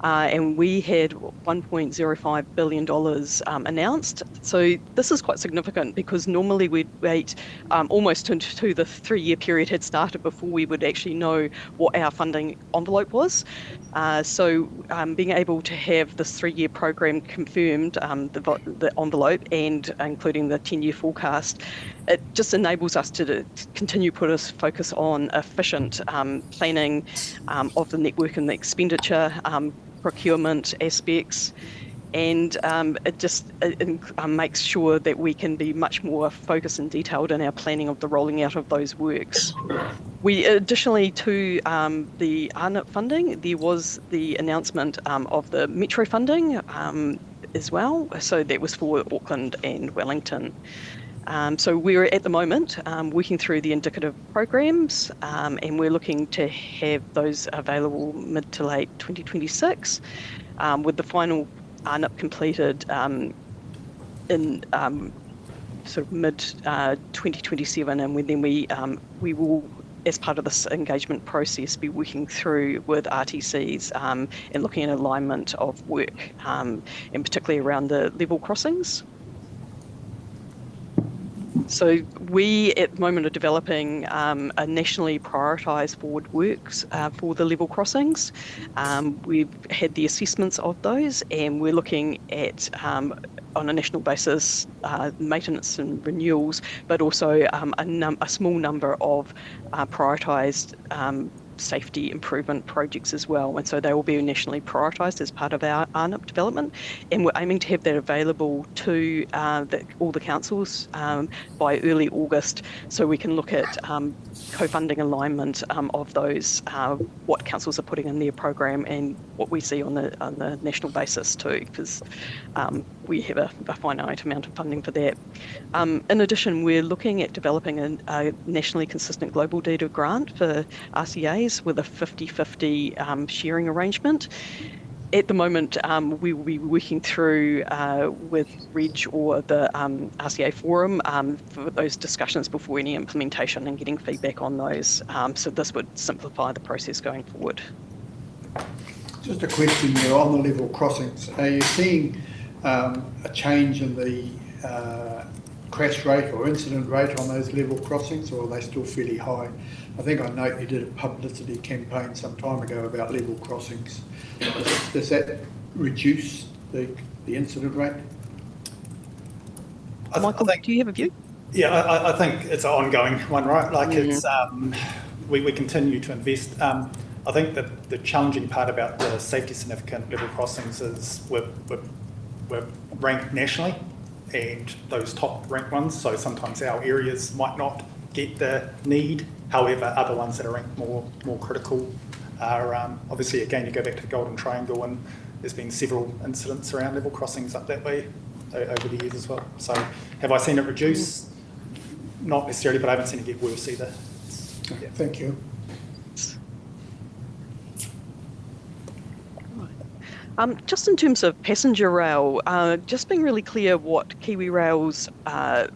And we had $1.05 billion announced. So this is quite significant because normally we'd wait almost until the 3-year period had started before we would actually know what our funding envelope was. So being able to have this 3-year program confirmed, the envelope and including the 10-year forecast, it just enables us to continue put us focus on efficient planning of the network and the expenditure, procurement aspects, and it makes sure that we can be much more focused and detailed in our planning of the rolling out of those works. We additionally to the ARNP funding, there was the announcement of the Metro funding as well. So that was for Auckland and Wellington. So we're at the moment working through the indicative programs, and we're looking to have those available mid to late 2026, with the final ARNP completed in sort of mid 2027, and then we will, as part of this engagement process, be working through with RTCs and looking at alignment of work, and particularly around the level crossings. So we at the moment are developing a nationally prioritised forward works for the level crossings. We've had the assessments of those, and we're looking at on a national basis maintenance and renewals, but also a small number of prioritised safety improvement projects as well, and so they will be nationally prioritised as part of our ARNP development, and we're aiming to have that available to all the councils by early August, so we can look at co-funding alignment of those, what councils are putting in their program and what we see on the national basis too, because we have a finite amount of funding for that. In addition, we're looking at developing a nationally consistent global data grant for RCAs with a 50-50 sharing arrangement. At the moment, we will be working through with Reg or the RCA Forum for those discussions before any implementation and getting feedback on those. So this would simplify the process going forward. Just a question there on the level crossings. Are you seeing a change in the crash rate or incident rate on those level crossings, or are they still fairly high? I think I note you did a publicity campaign some time ago about level crossings. Does that reduce the incident rate? Michael, do you have a view? Yeah, I think it's an ongoing one, right? Like it's we continue to invest. I think that the challenging part about the safety significant level crossings is we're ranked nationally, and those top ranked ones, so sometimes our areas might not get the need. However, other ones that are ranked more critical are obviously, again, you go back to the Golden Triangle, and there's been several incidents around level crossings up that way over the years as well. So have I seen it reduce? Not necessarily, but I haven't seen it get worse either. Yeah. Thank you. Just in terms of passenger rail, just being really clear what KiwiRail's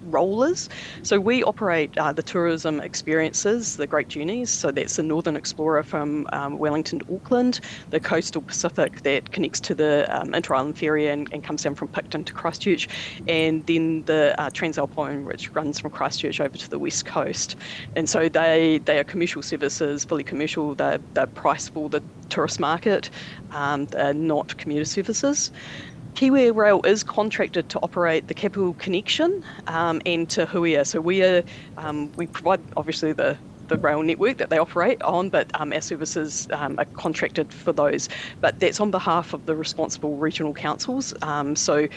role is. So we operate the tourism experiences, the Great Journeys, so that's the Northern Explorer from Wellington to Auckland, the Coastal Pacific that connects to the Inter-Island Ferry and comes down from Picton to Christchurch, and then the Transalpine, which runs from Christchurch over to the West Coast. And so they are commercial services, fully commercial, they're priced for the tourist market, they're not commuter services. KiwiRail is contracted to operate the Capital Connection and to Huia. So we provide obviously the the rail network that they operate on, but our services are contracted for those. But that's on behalf of the responsible regional councils. So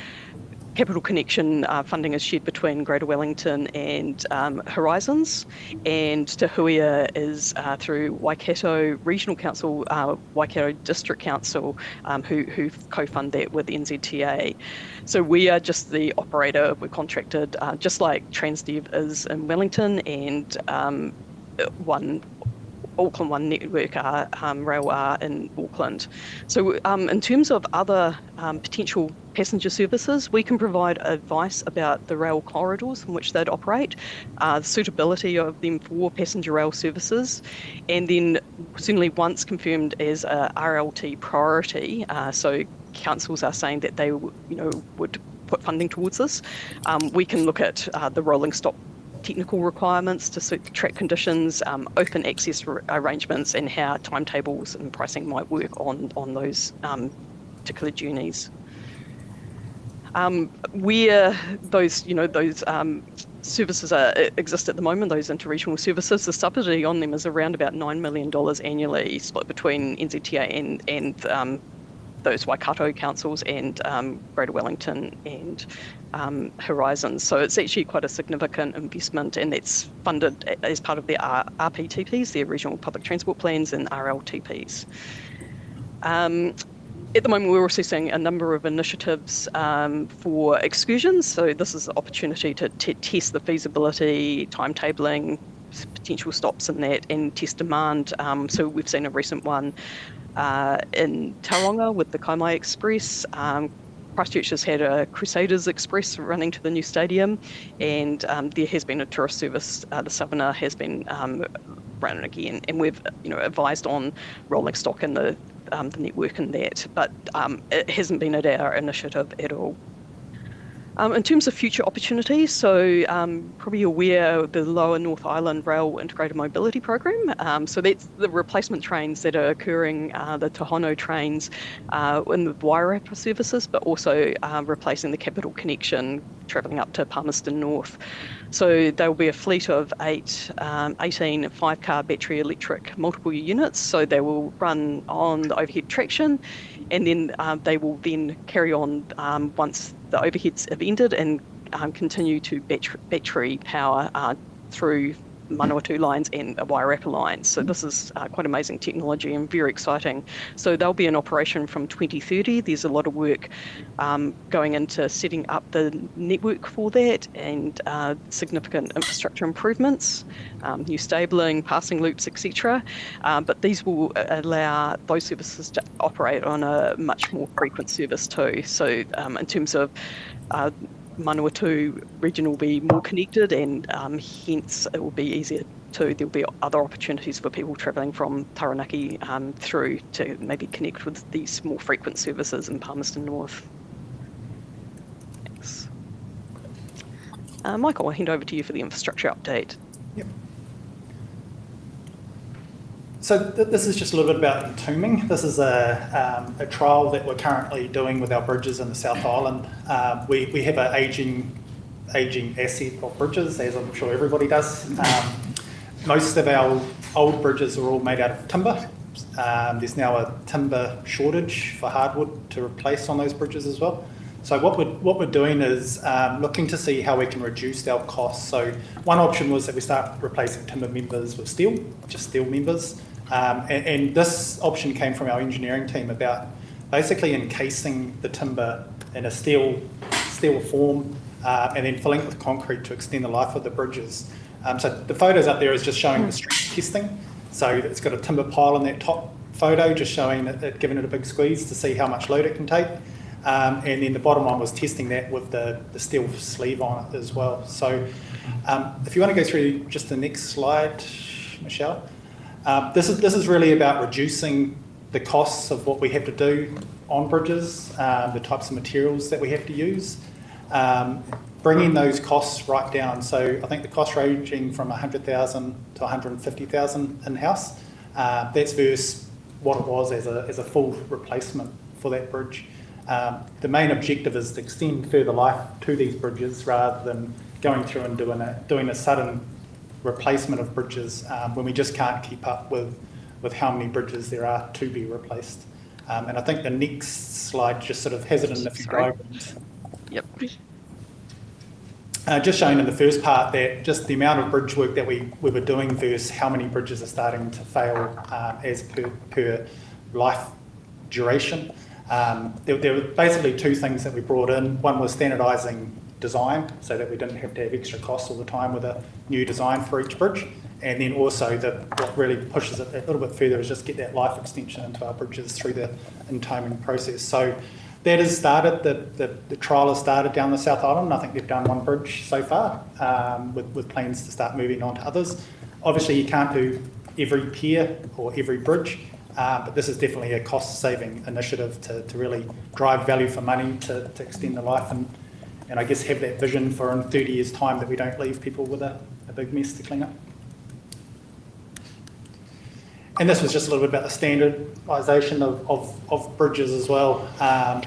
Capital Connection funding is shared between Greater Wellington and Horizons, and Te Huia is through Waikato Regional Council, Waikato District Council, who co-fund that with NZTA. So we are just the operator. We're contracted, just like Transdev is in Wellington, and Auckland One Network rail are in Auckland. So in terms of other potential passenger services, we can provide advice about the rail corridors in which they'd operate, the suitability of them for passenger rail services, and then certainly once confirmed as a RLT priority, so councils are saying that they would put funding towards this, we can look at the rolling stock technical requirements to suit the track conditions, open access arrangements, and how timetables and pricing might work on those particular journeys. Where those services exist at the moment, those interregional services, the subsidy on them is around about $9 million annually, split between NZTA and those Waikato councils and Greater Wellington and Horizons. So it's actually quite a significant investment, and that's funded as part of the RPTPs, the Regional Public Transport Plans, and RLTPs. At the moment, we're also seeing a number of initiatives for excursions. So this is an opportunity to test the feasibility, timetabling, potential stops in that, and test demand. So we've seen a recent one in Taronga with the Kaimai Express. Christchurch has had a Crusaders Express running to the new stadium, and there has been a tourist service. The Savannah has been running again, and we've advised on rolling stock in the network and that, but it hasn't been at our initiative at all. In terms of future opportunities, so probably aware of the Lower North Island Rail Integrated Mobility Program. So that's the replacement trains that are occurring, the Tohono trains in the Wairarapa services, but also replacing the Capital Connection travelling up to Palmerston North. So there will be a fleet of 18 5-car battery electric multiple units. So they will run on the overhead traction, and then they will then carry on once the overheads have ended and continue to battery power through Manawatu lines and Wairarapa lines. So this is quite amazing technology and very exciting. So they'll be in operation from 2030. There's a lot of work going into setting up the network for that, and significant infrastructure improvements, new stabling, passing loops, etc. But these will allow those services to operate on a much more frequent service too. So in terms of Manawatu region will be more connected, and hence it will be easier to, there'll be other opportunities for people travelling from Taranaki through to maybe connect with these more frequent services in Palmerston North. Thanks. Michael, I'll hand over to you for the infrastructure update. Yep. So this is just a little bit about entombing. This is a trial that we're currently doing with our bridges in the South Island. We have an ageing asset of bridges, as I'm sure everybody does. Most of our old bridges are all made out of timber. There's now a timber shortage for hardwood to replace on those bridges as well. So what we're doing is looking to see how we can reduce our costs. So one option was that we start replacing timber members with steel, just steel members. And this option came from our engineering team about basically encasing the timber in a steel form and then filling it with concrete to extend the life of the bridges. So the photos up there is just showing the strength testing. So it's got a timber pile in that top photo, just showing it, giving it a big squeeze to see how much load it can take. And then the bottom one was testing that with the steel sleeve on it as well. So if you want to go through just the next slide, Michelle. This is really about reducing the costs of what we have to do on bridges, the types of materials that we have to use, bringing those costs right down. So I think the cost ranging from 100,000 to 150,000 in-house. That's versus what it was as a full replacement for that bridge. The main objective is to extend further life to these bridges rather than going through and doing a sudden replacement of bridges when we just can't keep up with how many bridges there are to be replaced. And I think the next slide just sort of has it in a few diagrams. Yep. Just showing in the first part that just the amount of bridge work that we were doing versus how many bridges are starting to fail as per life duration. There were basically two things that we brought in. One was standardising design so that we didn't have to have extra costs all the time with a new design for each bridge. And then also what really pushes it a little bit further is just get that life extension into our bridges through the entoming process. So that has started, the trial has started down the South Island. I think they've done one bridge so far with plans to start moving on to others. Obviously you can't do every pier or every bridge, but this is definitely a cost-saving initiative to really drive value for money to extend the life and I guess have that vision for in 30 years' time that we don't leave people with a big mess to clean up. And this was just a little bit about the standardisation of bridges as well.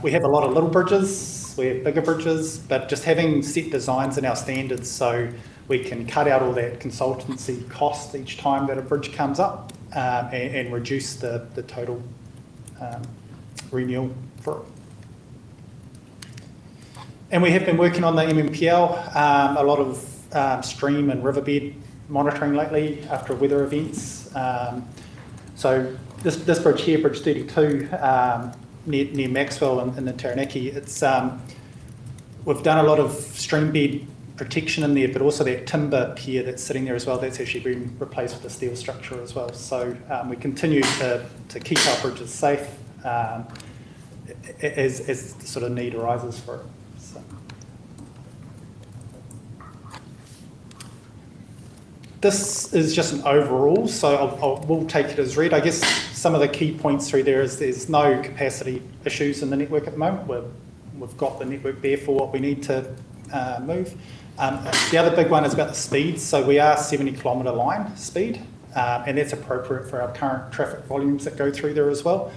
We have a lot of little bridges, we have bigger bridges, but just having set designs in our standards so we can cut out all that consultancy cost each time that a bridge comes up and reduce the total renewal for it. And we have been working on the MMPL, a lot of stream and riverbed monitoring lately after weather events. So this bridge here, Bridge 32, near Maxwell in the Taranaki, we've done a lot of stream bed protection in there, but also that timber pier that's sitting there as well, that's actually been replaced with a steel structure as well. So we continue to keep our bridges safe as the sort of need arises for it. So. This is just an overall, so we'll take it as read. I guess some of the key points through there is there's no capacity issues in the network at the moment. We've got the network there for what we need to move. The other big one is about the speed. So we are 70-kilometre line speed, and that's appropriate for our current traffic volumes that go through there as well.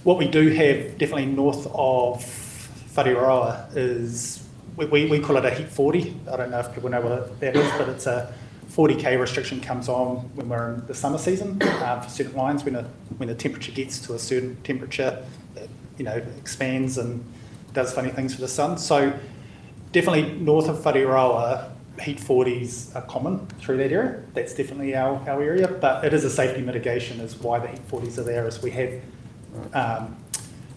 What we do have definitely north of Whareroa is, we call it a heat 40. I don't know if people know what that is, but it's a 40k restriction comes on when we're in the summer season for certain lines. When the temperature gets to a certain temperature, it expands and does funny things for the sun. So definitely north of Whareroa, heat 40s are common through that area. That's definitely our area, but it is a safety mitigation is why the heat 40s are there, is we have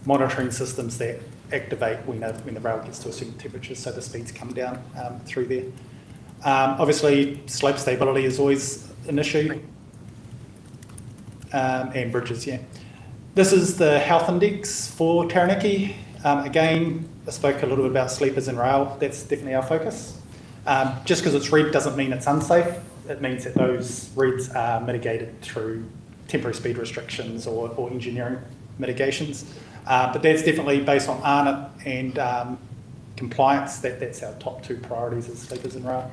monitoring systems that activate when the rail gets to a certain temperature, so the speeds come down through there. Obviously, slope stability is always an issue, and bridges, yeah. This is the health index for Taranaki. Again, I spoke a little bit about sleepers and rail. That's definitely our focus. Just because it's red doesn't mean it's unsafe. It means that those reds are mitigated through temporary speed restrictions or engineering mitigations. But that's definitely based on ARNET and compliance. That's our top two priorities as sleepers and rail.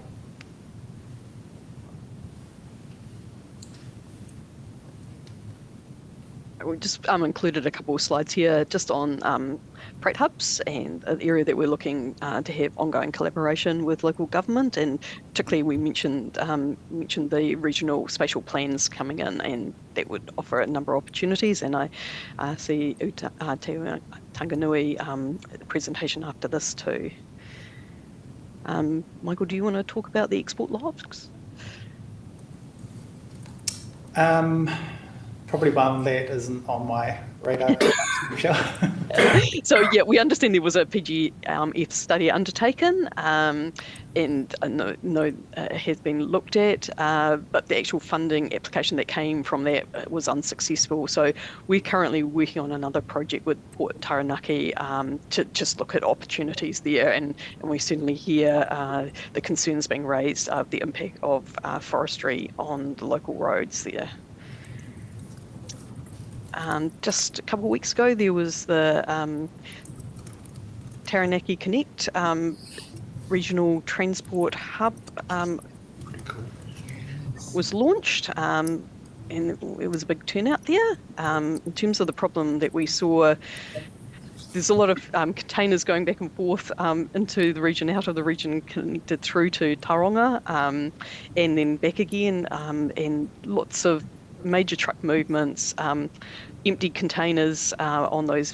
We just included a couple of slides here just on freight hubs and an area that we're looking to have ongoing collaboration with local government, and particularly we mentioned the regional spatial plans coming in, and that would offer a number of opportunities. And I see Te Tanganui presentation after this too. Michael, do you want to talk about the export logs? Probably one that isn't on my radar. So yeah, we understand there was a PGF study undertaken, and has been looked at, but the actual funding application that came from that was unsuccessful. So we're currently working on another project with Port Taranaki to just look at opportunities there, and we certainly hear the concerns being raised of the impact of forestry on the local roads there. Just a couple of weeks ago, there was the Taranaki Connect regional transport hub was launched, and it was a big turnout there. In terms of the problem that we saw, there's a lot of containers going back and forth into the region, out of the region, connected through to Taronga, and then back again, and lots of major truck movements, empty containers on those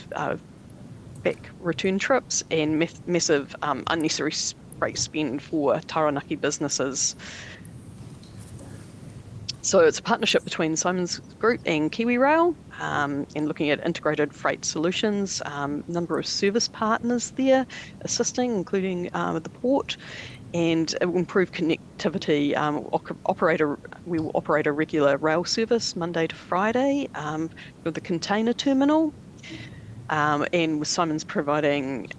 back return trips, and massive unnecessary freight spend for Taranaki businesses. So it's a partnership between Simon's Group and KiwiRail, and looking at integrated freight solutions, number of service partners there assisting, including the port, and it will improve connectivity. We will operate a regular rail service Monday to Friday with the container terminal, and with Simon's providing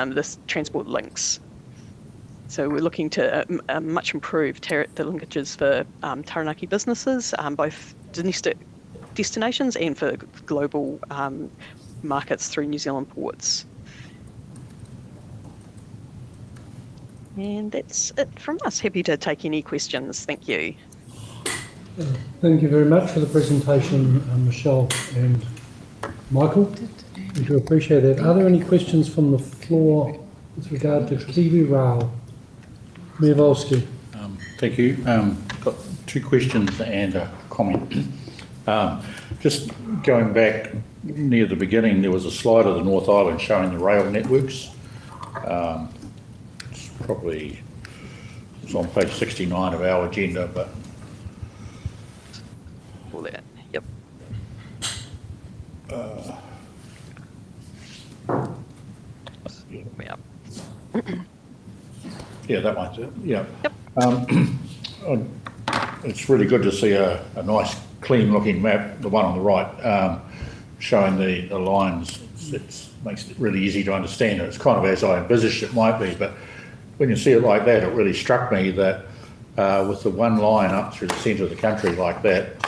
this transport links. So we're looking to much improve the linkages for Taranaki businesses, both domestic destinations and for global markets through New Zealand ports. And that's it from us. Happy to take any questions. Thank you. Thank you very much for the presentation, Michelle and Michael. We do appreciate that. Are there any questions from the floor with regard to KiwiRail? Mayor Volsky. Thank you. Got two questions and a comment. Just going back near the beginning, there was a slide of the North Island showing the rail networks. It's on page 69 of our agenda, but All that. Yep. Yeah. Yeah, that one's it. Yeah. Yep. It's really good to see a nice, clean-looking map, the one on the right, showing the lines. It makes it really easy to understand it. It's kind of as I envisaged it might be, but when you see it like that, it really struck me that with the one line up through the centre of the country like that,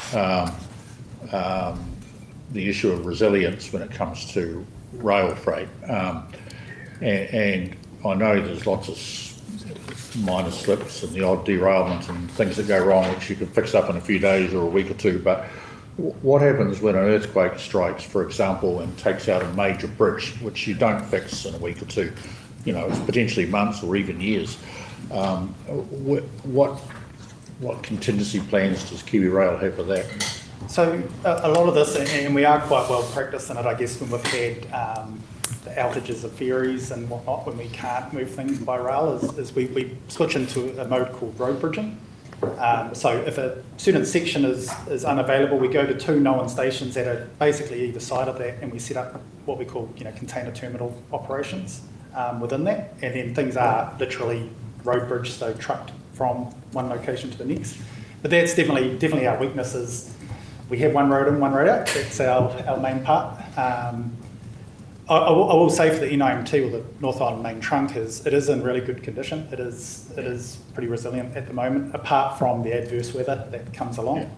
the issue of resilience when it comes to rail freight, and I know there's lots of minor slips and the odd derailment and things that go wrong which you can fix up in a few days or a week or two, but what happens when an earthquake strikes, for example, and takes out a major bridge, which you don't fix in a week or two? You know, it's potentially months or even years. What contingency plans does KiwiRail have for that? So a lot of this, and we are quite well practiced in it, I guess, when we've had the outages of ferries and whatnot, when we can't move things by rail, is we switch into a mode called road bridging. So if a certain section is unavailable, we go to two known stations that are basically either side of that, and we set up what we call, container terminal operations within that, and then things are literally road bridge, so trucked from one location to the next. But that's definitely our weakness is we have one road in, one road out. That's our main part. I will say for the NIMT, or the North Island main trunk, it is in really good condition. It is pretty resilient at the moment, apart from the adverse weather that comes along.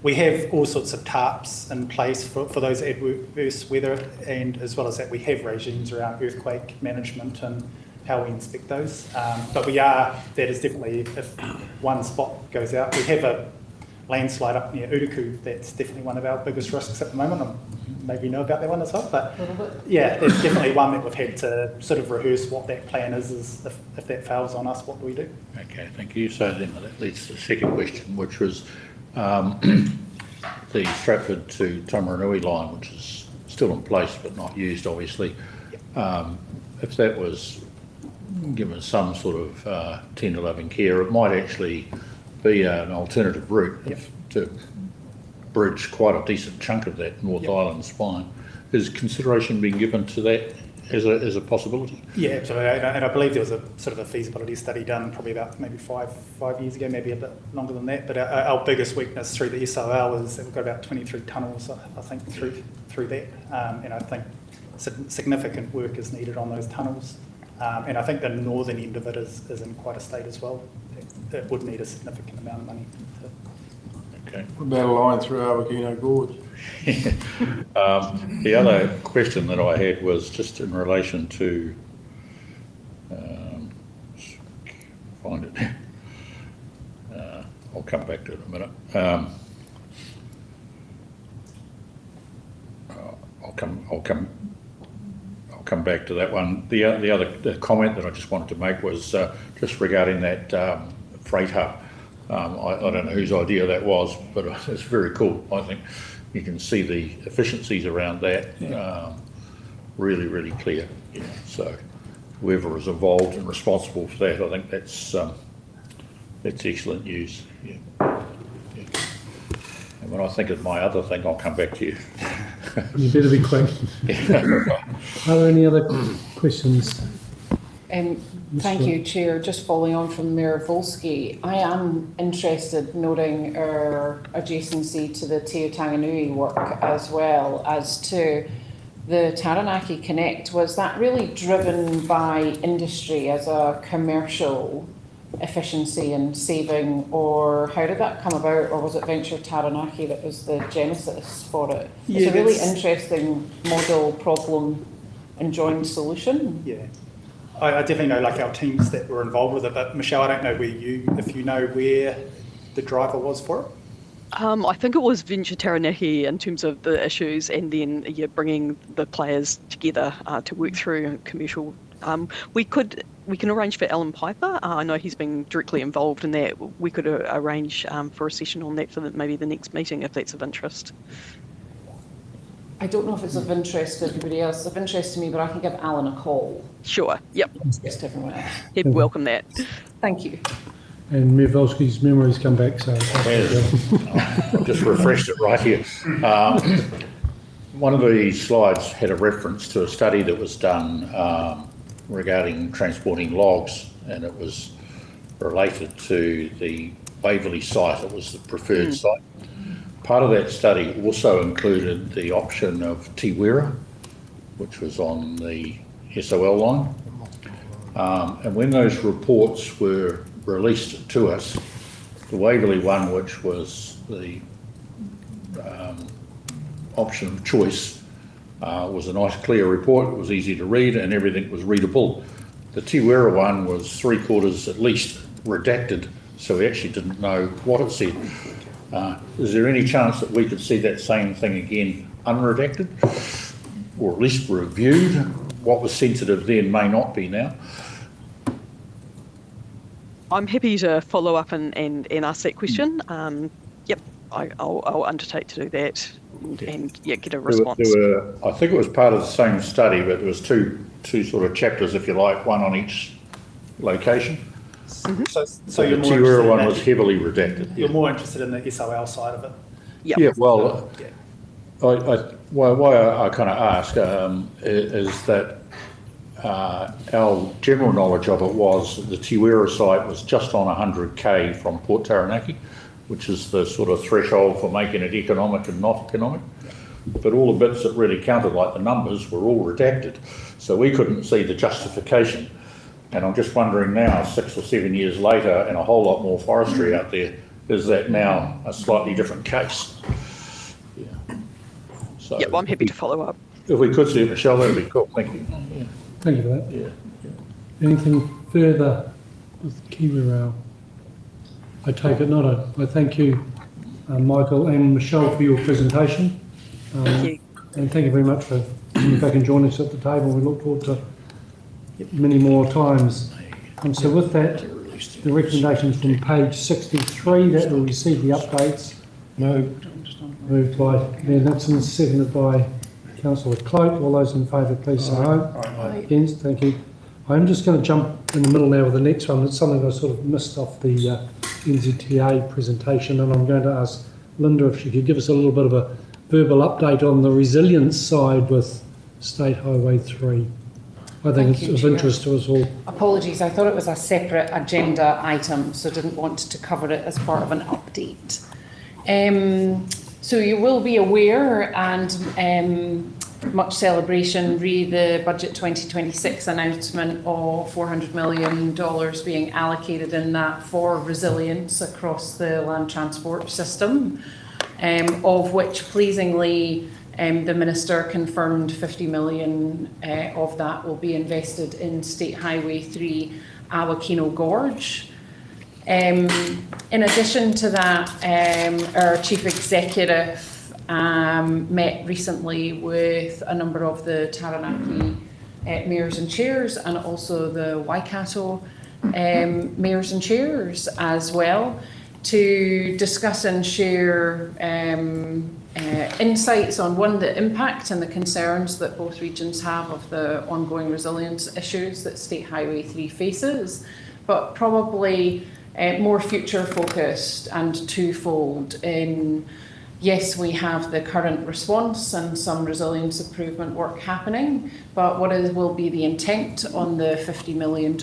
We have all sorts of tarps in place for those adverse weather, and as well as that, we have regimes around earthquake management and how we inspect those. But that is definitely, if one spot goes out, we have a landslide up near Uruku. That's definitely one of our biggest risks at the moment. Maybe you know about that one as well, but yeah, it's definitely one that we've had to sort of rehearse what that plan is if that fails on us, what do we do? Okay, thank you. So then that leads to the second question, which was the Stratford to Tamaranui line, which is still in place but not used, obviously. If that was given some sort of tender loving care, it might actually be an alternative route to bridge quite a decent chunk of that North Island spine. Is consideration being given to that as a possibility? Yeah, absolutely. And I believe there was a sort of a feasibility study done probably about maybe five years ago, maybe a bit longer than that. But our biggest weakness through the SOL is that we've got about 23 tunnels, I think, through that. And I think significant work is needed on those tunnels. And I think the northern end of it is in quite a state as well. It would need a significant amount of money. Okay. What about a line through Awakino Gorge? The other question that I had was just in relation to, find it. I'll come back to it in a minute. I'll come come back to that one. The other comment that I just wanted to make was just regarding that freight hub. I don't know whose idea that was, but it's very cool. I think you can see the efficiencies around that really, really clear. You know, so whoever is involved and responsible for that, I think that's excellent news. Yeah. Yeah. And when I think of my other thing, I'll come back to you. You better be quick. Are there any other questions? Thank you, Chair. Just following on from Mayor Volsky, I am interested, noting our adjacency to the Te Tanganui work as well, as to the Taranaki Connect. Was that really driven by industry as a commercial efficiency and saving, or how did that come about, or was it Venture Taranaki that was the genesis for it? It's a really interesting model, problem and joint solution. Yeah. I definitely know like our teams that were involved with it, but Michelle, I don't know if you know where the driver was for it. I think it was Venture Taranaki in terms of the issues, and then bringing the players together to work through commercial. We can arrange for Alan Piper. I know he's been directly involved in that. We could arrange for a session on that for maybe the next meeting if that's of interest. I don't know if it's of interest to everybody else. It's of interest to me, but I can give Alan a call. Sure. Yep. Just everyone else. He'd welcome that. Thank you. And Mayor Volsky's memory's come back, so I've just refreshed it right here. One of the slides had a reference to a study that was done regarding transporting logs, and it was related to the Waverley site. It was the preferred site. Part of that study also included the option of Te Wera, which was on the SOL line. And when those reports were released to us, the Waverley one, which was the option of choice, was a nice clear report. It was easy to read and everything was readable. The Te Wera one was 3/4 at least redacted, so we actually didn't know what it said. Is there any chance that we could see that same thing again unredacted, or at least reviewed? What was sensitive then may not be now. I'm happy to follow up and ask that question. Yep, I'll undertake to do that and get a response. I think it was part of the same study, but there was two sort of chapters, if you like, one on each location. Mm-hmm. So the Te Wera one was heavily redacted. You're more interested in the SOL side of it. Yep. Yeah. Well, why I kind of ask is that our general knowledge of it was the Te Wera site was just on 100k from Port Taranaki, which is the sort of threshold for making it economic and not economic. But all the bits that really counted, like the numbers, were all redacted. So we couldn't see the justification. And I'm just wondering now, 6 or 7 years later, and a whole lot more forestry out there, is that now a slightly different case? Yeah. So yep, I'm happy to follow up. If we could see it, Michelle, that would be cool. Thank you. Yeah. thank you for that. Yeah. Anything further with Kiwi Rail? I take it not. I thank you, Michael and Michelle, for your presentation. Thank you. And thank you very much for coming back and joining us at the table. We look forward to many more times. And so with that, the recommendations from page 63 that will receive the updates. Moved by Mayor Nixon, seconded by Councillor Cloak. All those in favour, please say aye. Against, thank you. I'm just going to jump in the middle now with the next one. It's something I sort of missed off the NZTA presentation, and I'm going to ask Linda if she could give us a little bit of a verbal update on the resilience side with State Highway 3. I think it's of interest to us all. Apologies, I thought it was a separate agenda item, so didn't want to cover it as part of an update. So you will be aware, and much celebration, the Budget 2026 announcement of $400 million being allocated in that for resilience across the land transport system, of which pleasingly the Minister confirmed 50 million of that will be invested in State Highway 3 Awakino Gorge. In addition to that, our Chief Executive met recently with a number of the Taranaki mayors and chairs, and also the Waikato mayors and chairs as well, to discuss and share insights on, one, the impact and the concerns that both regions have of the ongoing resilience issues that State Highway 3 faces, but probably more future focused and twofold in, yes, we have the current response and some resilience improvement work happening, but will be the intent on the $50 million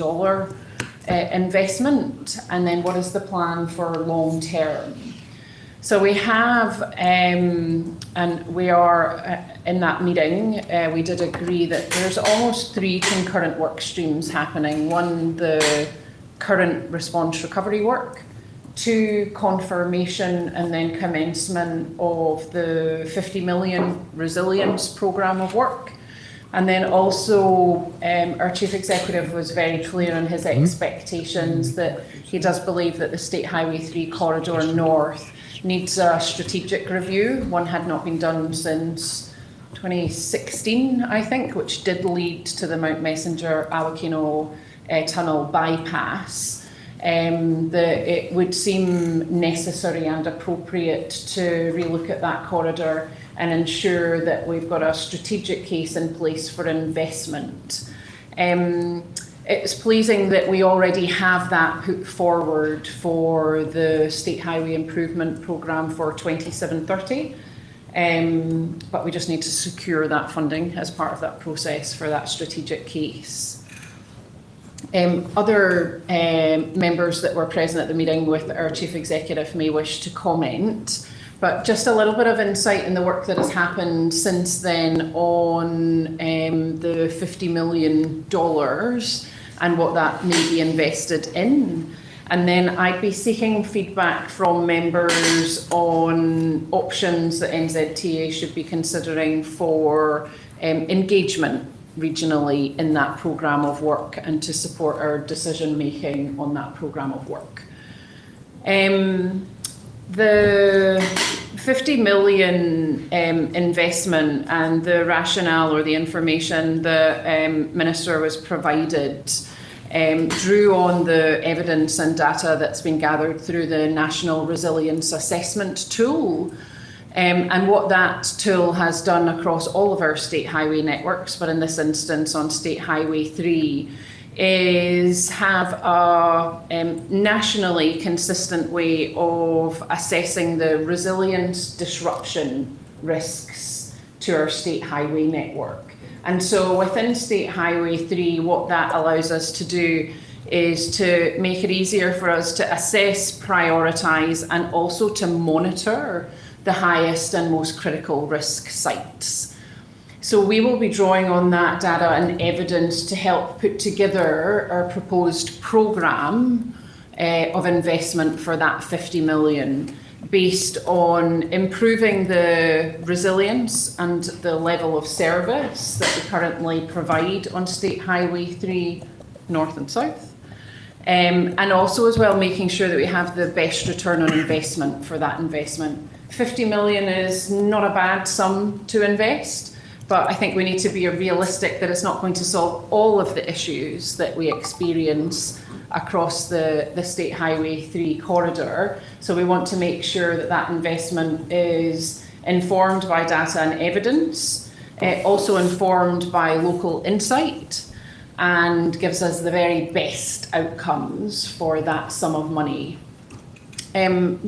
investment, and then what is the plan for long term? So we have, and we are in that meeting, we did agree that there's almost 3 concurrent work streams happening. 1, the current response recovery work, 2, confirmation and then commencement of the 50 million resilience programme of work. And then also our Chief Executive was very clear on his expectations that he does believe that the State Highway 3 Corridor North needs a strategic review. One had not been done since 2016, I think, which did lead to the Mount Messenger Awakino tunnel bypass. That it would seem necessary and appropriate to relook at that corridor and ensure that we've got a strategic case in place for investment. It's pleasing that we already have that put forward for the State Highway Improvement Programme for 2730, but we just need to secure that funding as part of that process for that strategic case. Other members that were present at the meeting with our Chief Executive may wish to comment, but just a little bit of insight in the work that has happened since then on the $50 million and what that may be invested in. And then I'd be seeking feedback from members on options that NZTA should be considering for engagement regionally in that programme of work and to support our decision making on that programme of work. The 50 million investment and the rationale or the information the Minister was provided drew on the evidence and data that's been gathered through the National Resilience Assessment tool. And what that tool has done across all of our state highway networks, but in this instance on State Highway 3, is have a nationally consistent way of assessing the resilience disruption risks to our state highway network. And so within State Highway 3, what that allows us to do is to make it easier for us to assess, prioritise, and also to monitor the highest and most critical risk sites. So we will be drawing on that data and evidence to help put together our proposed programme of investment for that 50 million, based on improving the resilience and the level of service that we currently provide on State Highway 3 North and South. And also as well making sure that we have the best return on investment for that investment. 50 million is not a bad sum to invest, but I think we need to be realistic that it's not going to solve all of the issues that we experience across the State Highway 3 corridor. So we want to make sure that that investment is informed by data and evidence, also informed by local insight, and gives us the very best outcomes for that sum of money.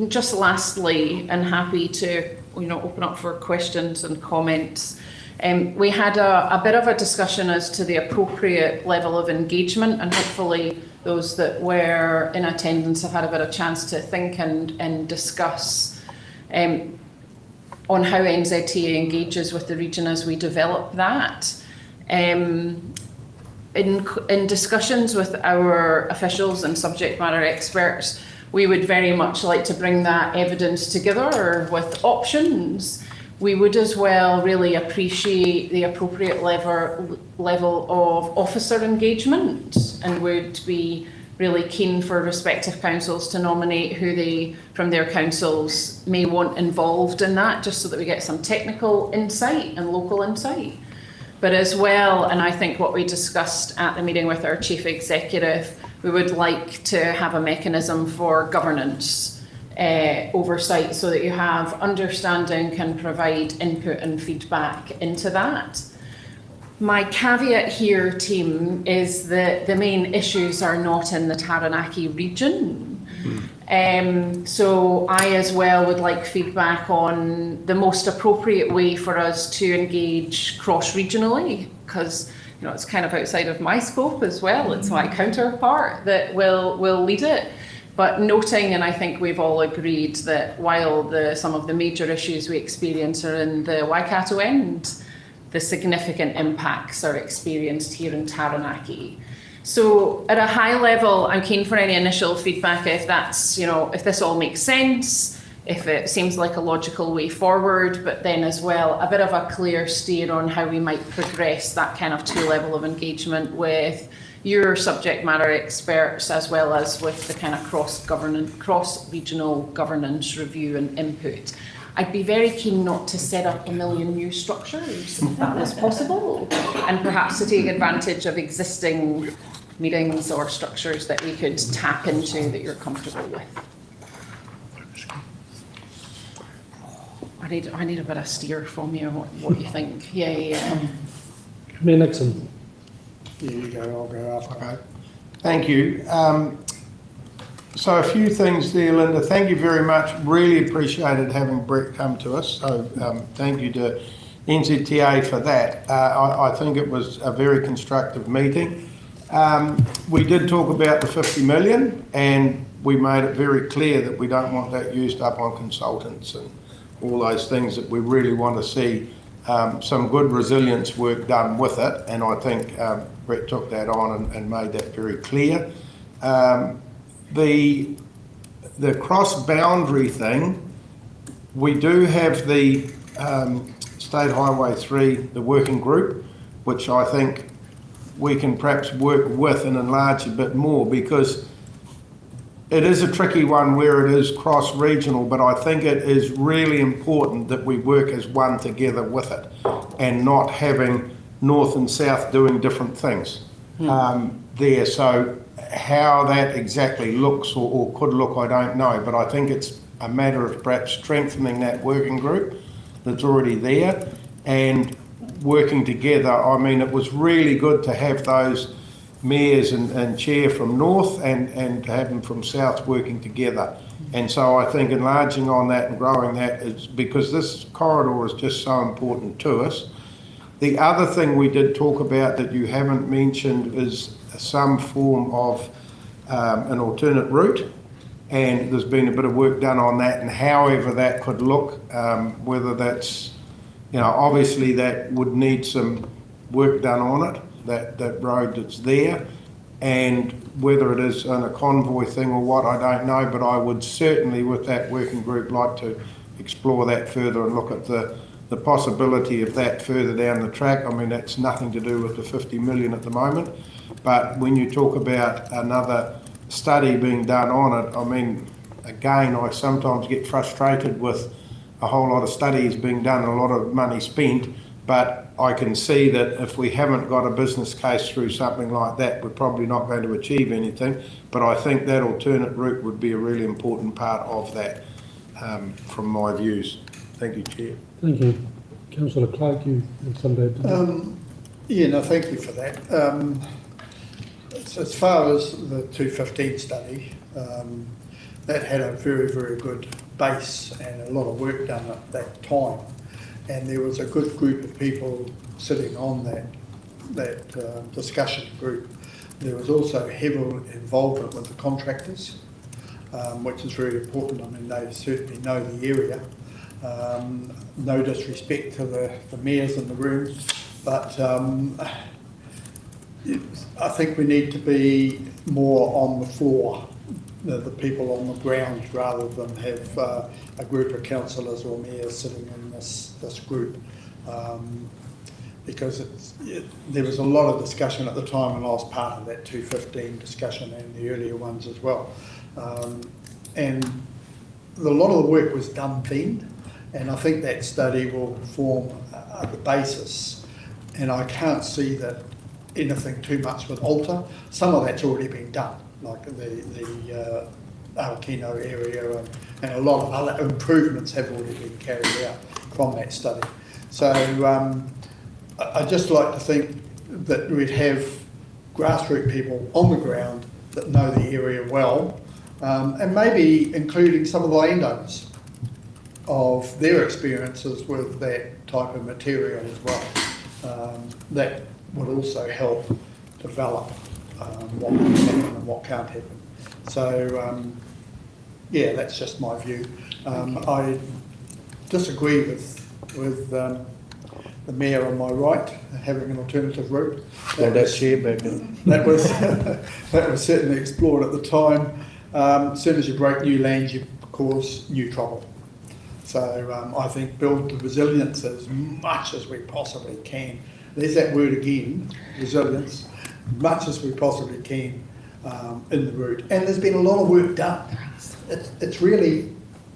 Just lastly, and happy to open up for questions and comments. We had a bit of a discussion as to the appropriate level of engagement, and hopefully those that were in attendance have had a bit of chance to think and discuss on how NZTA engages with the region as we develop that. In discussions with our officials and subject matter experts, we would very much like to bring that evidence together with options. We would as well really appreciate the appropriate level of officer engagement, and would be really keen for respective councils to nominate who they, from their councils, may want involved in that, just so that we get some technical insight and local insight. But as well, and I think what we discussed at the meeting with our chief executive, we would like to have a mechanism for governance oversight so that you have understanding, can provide input and feedback into that. My caveat here, team, is that the main issues are not in the Taranaki region. So I as well would like feedback on the most appropriate way for us to engage cross-regionally, because it's kind of outside of my scope as well. It's my counterpart that will lead it. But noting, and I think we've all agreed, that while some of the major issues we experience are in the Waikato end, the significant impacts are experienced here in Taranaki. So at a high level, I'm keen for any initial feedback if that's, if this all makes sense, if it seems like a logical way forward, but then as well, a bit of a clear steer on how we might progress that kind of two-level of engagement with your subject matter experts, as well as with the kind of cross-regional governance review and input. I'd be very keen not to set up a million new structures, if that was possible, and perhaps to take advantage of existing meetings or structures that we could tap into that you're comfortable with. I need a bit of steer from you, what you think. Yeah. Mayor Nixon. Here you go, I'll go after. Okay. Thank you. So a few things there, Linda. Thank you very much. Really appreciated having Brett come to us. So thank you to NZTA for that. I think it was a very constructive meeting. We did talk about the 50 million, and we made it very clear that we don't want that used up on consultants and all those things, that we really want to see some good resilience work done with it. And I think Brett took that on and made that very clear. The cross-boundary thing, we do have the State Highway 3, the working group, which I think we can perhaps work with and enlarge a bit more, because it is a tricky one where it is cross-regional, but I think it is really important that we work as one together with it and not having north and south doing different things there. So how that exactly looks or could look, I don't know, but I think it's a matter of perhaps strengthening that working group that's already there and working together. I mean, it was really good to have those mayors and chair from north and to have them from south working together. And so I think enlarging on that and growing that is because this corridor is just so important to us. The other thing we did talk about that you haven't mentioned is some form of an alternate route, and there's been a bit of work done on that, and however that could look, whether that's, obviously that would need some work done on it, that road that's there, and whether it is on a convoy thing or what, I don't know, but I would certainly with that working group like to explore that further and look at the possibility of that further down the track. I mean, that's nothing to do with the 50 million at the moment, but when you talk about another study being done on it, I mean, again, I sometimes get frustrated with a whole lot of studies being done and a lot of money spent, but I can see that if we haven't got a business case through something like that, we're probably not going to achieve anything. But I think that alternate route would be a really important part of that, from my views. Thank you, Chair. Thank you. Councillor Clark, you had something to add? Thank you for that. As far as the 215 study, that had a very, very good base and a lot of work done at that time. And there was a good group of people sitting on that discussion group. There was also heavy involvement with the contractors, which is very important. I mean, they certainly know the area. No disrespect to the mayors in the room, but I think we need to be more on the floor, the people on the ground, rather than have a group of councillors or mayors sitting in this group, because there was a lot of discussion at the time, and I was part of that 215 discussion and the earlier ones as well. And a lot of the work was done then, and I think that study will form the basis and I can't see that anything too much would alter. Some of that's already been done, like the Arakino area and a lot of other improvements have already been carried out from that study. So I'd just like to think that we'd have grassroots people on the ground that know the area well, and maybe including some of the landowners of their experiences with that type of material as well. That would also help develop what can happen and what can't happen. So yeah, that's just my view. I disagree with the mayor on my right having an alternative route. That chair back in. That was that was certainly explored at the time. As soon as you break new land, you cause new trouble. So I think build the resilience as much as we possibly can. There's that word again, resilience, much as we possibly can in the route. And there's been a lot of work done. It's really,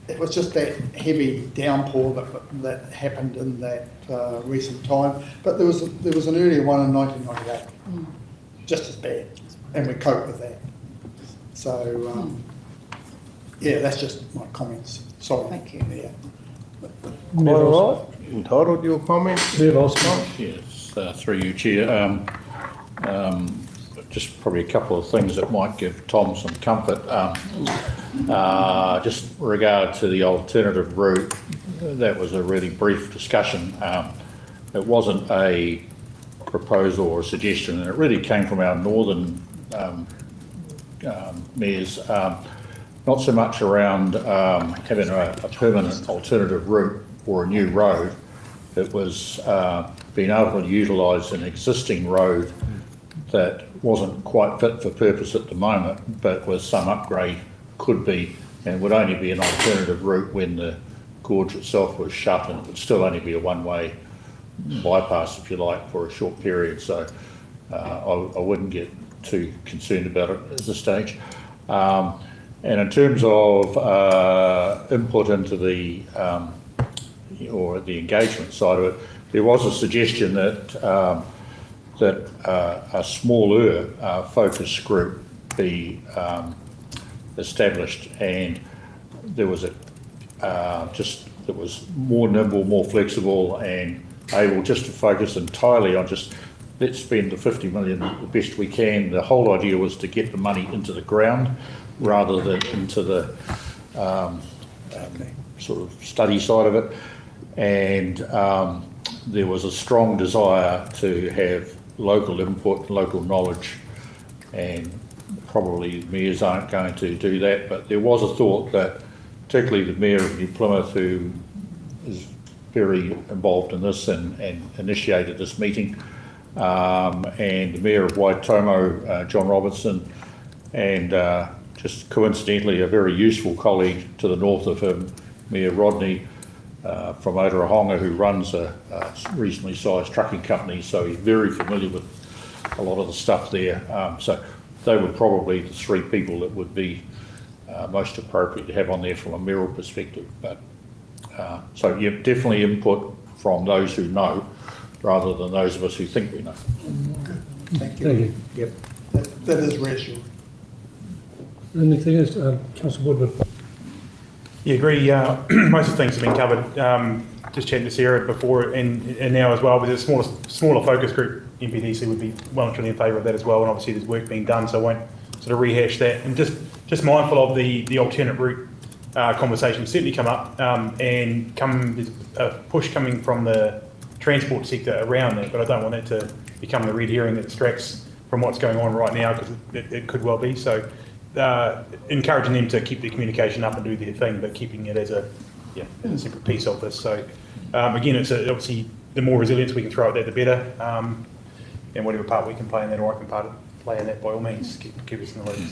it was just that heavy downpour that happened in that recent time. But there was an earlier one in 1998, just as bad, and we coped with that. So yeah, that's just my comments. Sorry. Thank you. Yeah. All right, entitled your comments. Yes, through you, Chair. Just probably a couple of things that might give Tom some comfort. Just regard to the alternative route, that was a really brief discussion. It wasn't a proposal or a suggestion, and it really came from our northern mayors, not so much around having a permanent alternative route or a new road. It was being able to utilise an existing road that wasn't quite fit for purpose at the moment, but with some upgrade could be, and would only be an alternative route when the gorge itself was shut, and it would still only be a one-way bypass, if you like, for a short period. So I wouldn't get too concerned about it at this stage. And in terms of input into the or the engagement side of it, there was a suggestion that a smaller focus group be established, and there was that was more nimble, more flexible, and able just to focus entirely on just let's spend the 50 million the best we can. The whole idea was to get the money into the ground rather than into the sort of study side of it, and there was a strong desire to have local input, local knowledge, and probably mayors aren't going to do that, but there was a thought that particularly the Mayor of New Plymouth, who is very involved in this and initiated this meeting, and the Mayor of Waitomo, John Robertson, and just coincidentally a very useful colleague to the north of him, Mayor Rodney from Otorohanga, who runs a reasonably sized trucking company, so he's very familiar with a lot of the stuff there. So they were probably the three people that would be most appropriate to have on there from a mayoral perspective. But so yeah, definitely input from those who know, rather than those of us who think we know. Thank you. Yep. That is reassuring. Anything else, Councillor Woodward? Yeah, agree. Most of the things have been covered. Just chatting to Sarah before and now as well, with a smaller focus group, MPDC would be well and truly in favour of that as well. And obviously there's work being done, so I won't sort of rehash that. And just mindful of the alternate route conversation certainly come up, and there's a push coming from the transport sector around that, but I don't want that to become the red herring that distracts from what's going on right now, because it could well be. So encouraging them to keep the communication up and do their thing, but keeping it as a separate piece of this. So again, it's obviously the more resilience we can throw at that, the better. And whatever part we can play in that, or I can play in that, by all means, keep us in the loop.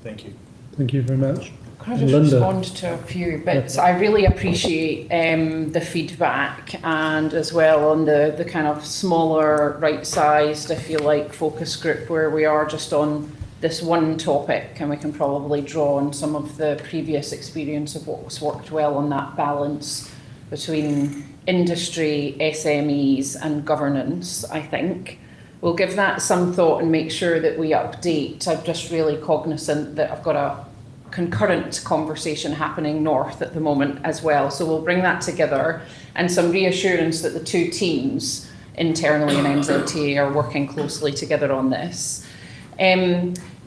Thank you. Thank you very much. Can I just respond to a few bits? I really appreciate the feedback, and as well on the kind of smaller, right-sized, if you like, focus group where we are just on this one topic, and we can probably draw on some of the previous experience of what's worked well on that balance between industry, SMEs and governance, I think. We'll give that some thought and make sure that we update. I'm just really cognizant that I've got a concurrent conversation happening north at the moment as well. So we'll bring that together and some reassurance that the two teams internally in NZTA are working closely together on this.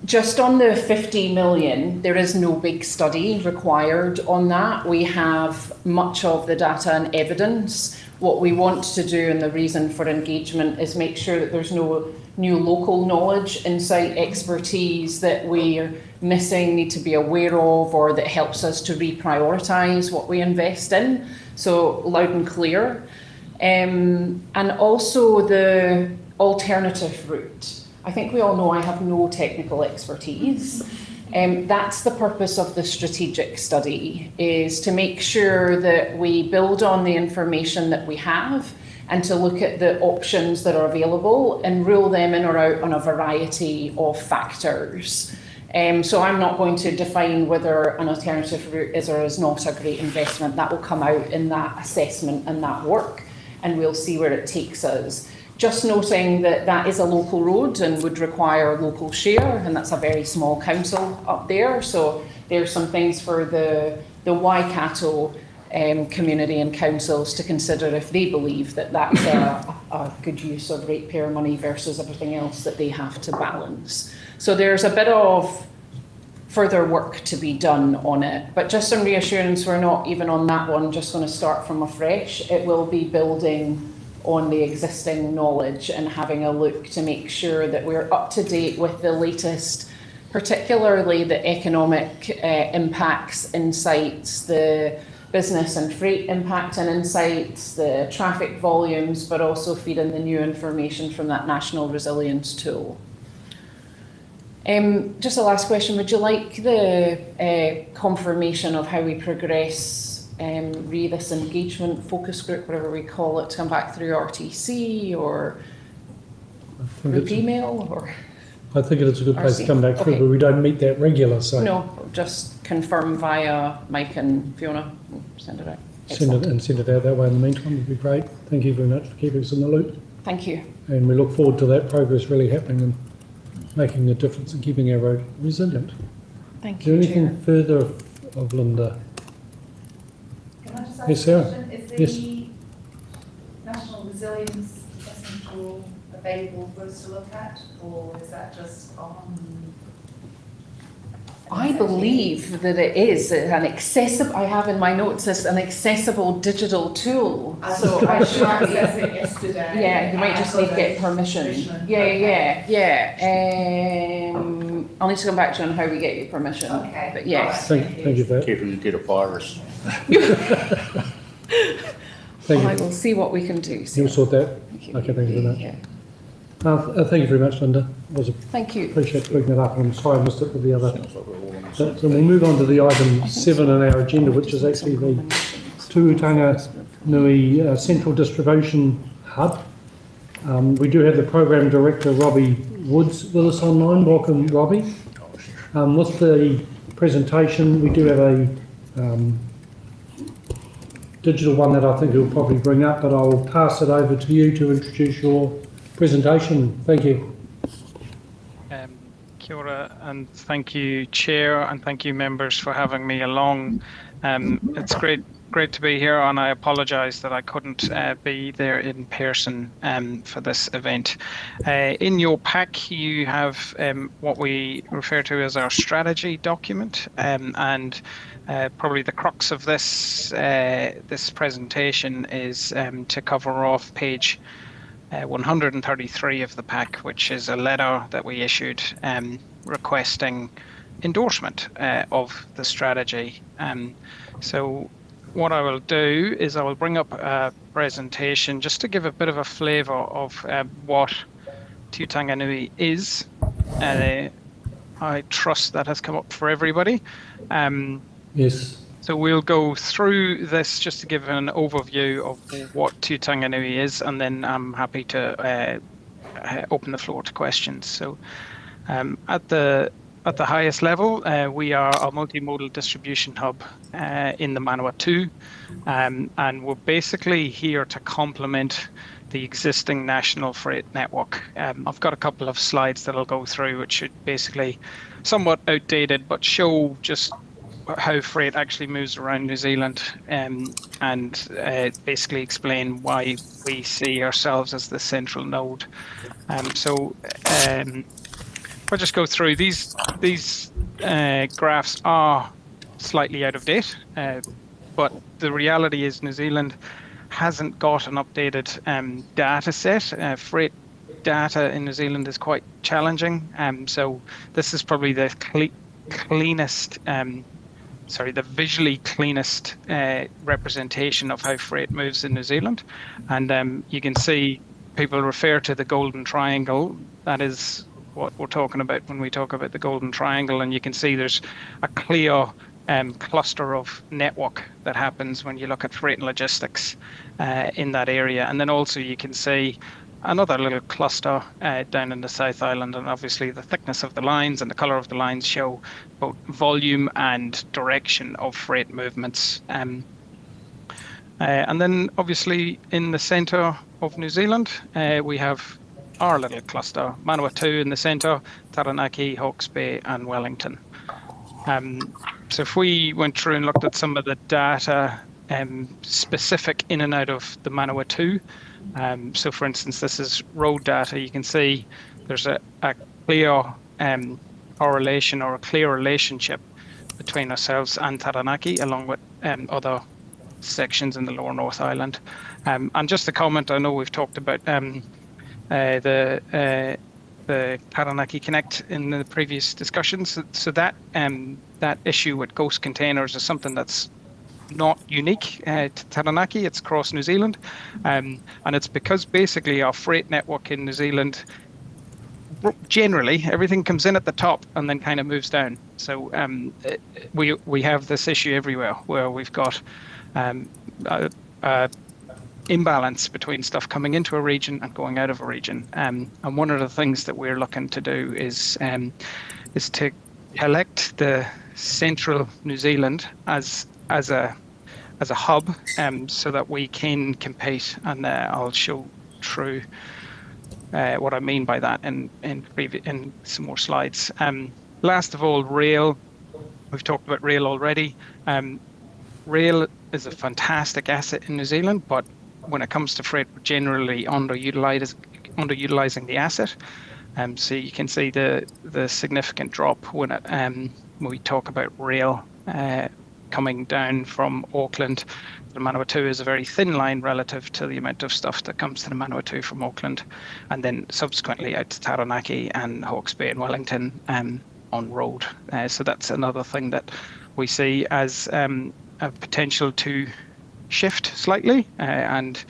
Just on the 50 million, there is no big study required on that. We have much of the data and evidence. What we want to do, and the reason for engagement, is make sure that there's no new local knowledge, insight, expertise that we're missing, need to be aware of, or that helps us to reprioritise what we invest in. So loud and clear. And also the alternative route. I think we all know I have no technical expertise. That's the purpose of the strategic study, is to make sure that we build on the information that we have and to look at the options that are available and rule them in or out on a variety of factors. So I'm not going to define whether an alternative route is or is not a great investment. That will come out in that assessment and that work, and we'll see where it takes us. Just noting that that is a local road and would require local share, and that's a very small council up there. So there's some things for the Waikato community and councils to consider if they believe that that's a good use of ratepayer money versus everything else that they have to balance. So there's a bit of further work to be done on it, but just some reassurance, we're not even on that one just going to start from afresh. It will be building on the existing knowledge and having a look to make sure that we're up to date with the latest, particularly the economic impacts, insights, the business and freight impact and insights, the traffic volumes, but also feed in the new information from that national resilience tool. Just a last question, would you like the confirmation of how we progress this engagement focus group, whatever we call it, to come back through RTC or group email? Or I think it's a good place to come back through, okay. but we don't meet that regular, so no, just confirm via Mike and Fiona. Send it out. send it out that way in the meantime would be great. Thank you very much for keeping us in the loop. Thank you. And we look forward to that progress really happening and making a difference in keeping our road resilient. Thank Is there you, anything Chair. further of Linda? Can I just ask Yes, a Sarah. question? Is the Yes. National Resilience Assessment Tool available for us to look at, or is that just on? I believe that it is an accessible, I have in my notes this, an accessible digital tool. So I should access it yesterday. yeah, you might just need to get permission. Yeah. I'll need to come back to you on how we get your permission. Okay. But yes. Thank you for that. Careful you get a virus. Thank I you. will see what we can do. You'll sort that? Okay, Okay, thank you very much. Yeah. Thank you very much, Linda. Thank you. Appreciate you picking it up, and I'm sorry I missed it with the other. Sounds like we're all on the So same we'll move on to the item 7 on our agenda, which is actually the Tuatanga Nui Central Distribution Hub. We do have the Program Director, Robbie Woods, with us online. Welcome, Robbie. With the presentation, we do have a digital one that I think he'll probably bring up, but I'll pass it over to you to introduce your presentation. Thank you. Kia ora, and thank you, Chair, and thank you, members, for having me along. It's great to be here, and I apologise that I couldn't be there in person for this event. In your pack, you have what we refer to as our strategy document, and probably the crux of this this presentation is to cover off page 133 of the pack, which is a letter that we issued requesting endorsement of the strategy. So what I will do is I will bring up a presentation just to give a bit of a flavour of what Tuatanga Nui is. I trust that has come up for everybody. Yes. So we'll go through this just to give an overview of what Tuatanga Nui is, and then I'm happy to open the floor to questions. So at the at the highest level, we are a multimodal distribution hub in the Manawatu, and we're basically here to complement the existing national freight network. I've got a couple of slides that I'll go through, which should basically somewhat outdated, but show just how freight actually moves around New Zealand, and basically explain why we see ourselves as the central node. I'll just go through these graphs are slightly out of date, but the reality is New Zealand hasn't got an updated data set. Freight data in New Zealand is quite challenging. So this is probably the cleanest, the visually cleanest representation of how freight moves in New Zealand. And you can see people refer to the Golden Triangle. That is what we're talking about when we talk about the Golden Triangle. And you can see there's a clear cluster of network that happens when you look at freight and logistics in that area. And then also you can see another little cluster down in the South Island, and obviously the thickness of the lines and the colour of the lines show both volume and direction of freight movements. And then obviously in the centre of New Zealand, we have our little cluster, Manawatu in the centre, Taranaki, Hawke's Bay and Wellington. So if we went through and looked at some of the data specific in and out of the Manawatu, so for instance, this is road data. You can see there's a clear correlation or a clear relationship between ourselves and Taranaki, along with other sections in the Lower North Island. And just a comment, I know we've talked about the Taranaki Connect in the previous discussions. So that that issue with ghost containers is something that's not unique to Taranaki. It's across New Zealand, and it's because basically our freight network in New Zealand, generally everything comes in at the top and then kind of moves down. So we have this issue everywhere where we've got imbalance between stuff coming into a region and going out of a region. And one of the things that we're looking to do is to collect the central New Zealand as a hub, so that we can compete. And I'll show through what I mean by that in some more slides. Last of all, rail. We've talked about rail already. Rail is a fantastic asset in New Zealand, but when it comes to freight, we're generally underutilizing the asset. So you can see the significant drop when we talk about rail coming down from Auckland. The Manawatu is a very thin line relative to the amount of stuff that comes to the Manawatu from Auckland, and then subsequently out to Taranaki and Hawke's Bay and Wellington on road. So that's another thing that we see as a potential to shift slightly, and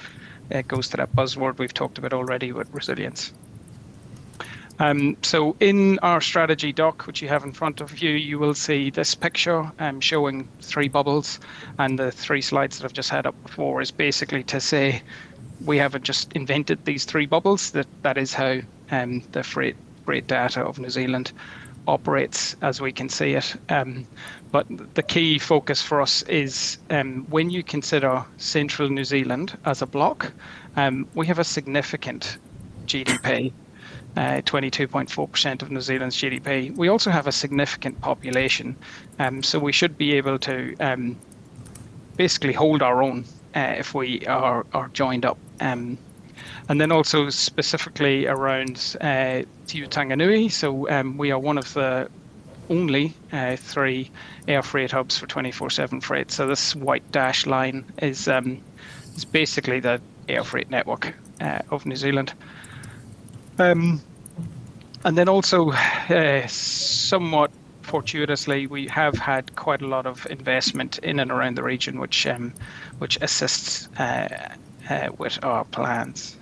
it goes to that buzzword we've talked about already with resilience. So in our strategy doc, which you have in front of you, you will see this picture showing three bubbles, and the three slides that I've just had up before is basically to say we haven't just invented these three bubbles. That is how the freight data of New Zealand operates as we can see it. But the key focus for us is when you consider central New Zealand as a block, we have a significant GDP, 22.4% of New Zealand's GDP. We also have a significant population, so we should be able to basically hold our own if we are joined up. And then also specifically around Tiu Tanganui. So we are one of the only 3 air freight hubs for 24/7 freight. So this white dash line is basically the air freight network of New Zealand. And then also somewhat fortuitously, we have had quite a lot of investment in and around the region, which assists with our plans.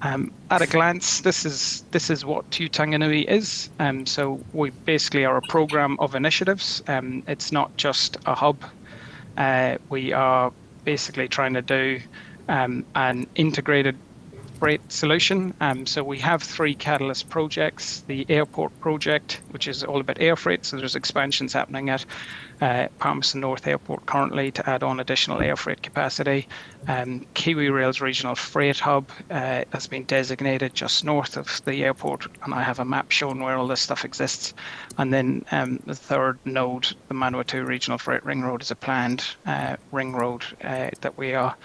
At a glance, this is what Tiu Tanganui is. So we basically are a program of initiatives. It's not just a hub. We are basically trying to do an integrated freight solution. So we have 3 catalyst projects: the airport project, which is all about air freight. So there's expansions happening at Palmerston North Airport currently to add on additional air freight capacity. Kiwi Rail's regional freight hub has been designated just north of the airport, and I have a map showing where all this stuff exists. And then the third node, the Manawatu Regional Freight Ring Road, is a planned ring road that we are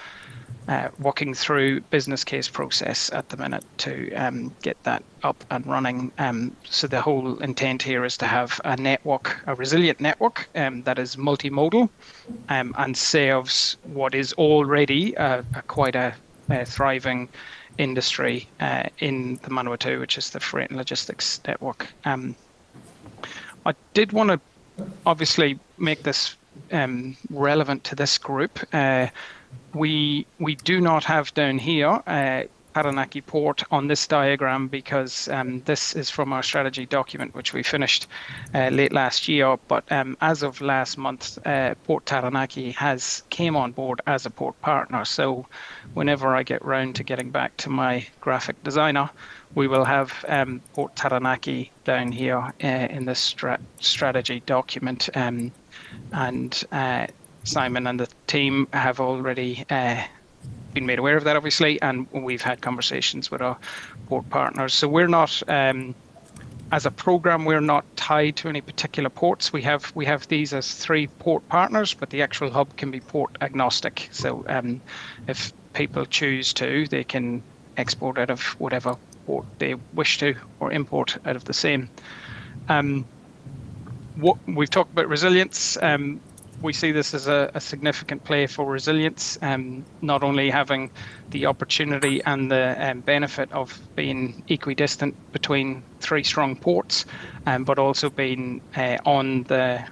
working through business case process at the minute to get that up and running. So the whole intent here is to have a network, a resilient network that is multimodal and serves what is already quite a thriving industry in the Manawatu, which is the freight and logistics network. I did want to obviously make this relevant to this group. We do not have down here Taranaki Port on this diagram because this is from our strategy document, which we finished late last year. But as of last month, Port Taranaki came on board as a port partner. So whenever I get round to getting back to my graphic designer, we will have Port Taranaki down here in this strategy document. And Simon and the team have already been made aware of that, obviously, and we've had conversations with our port partners. So we're not, as a program, we're not tied to any particular ports. We have these as 3 port partners, but the actual hub can be port agnostic. So if people choose to, they can export out of whatever port they wish to, or import out of the same. What we've talked about resilience. We see this as a significant play for resilience, not only having the opportunity and the benefit of being equidistant between 3 strong ports, but also being on the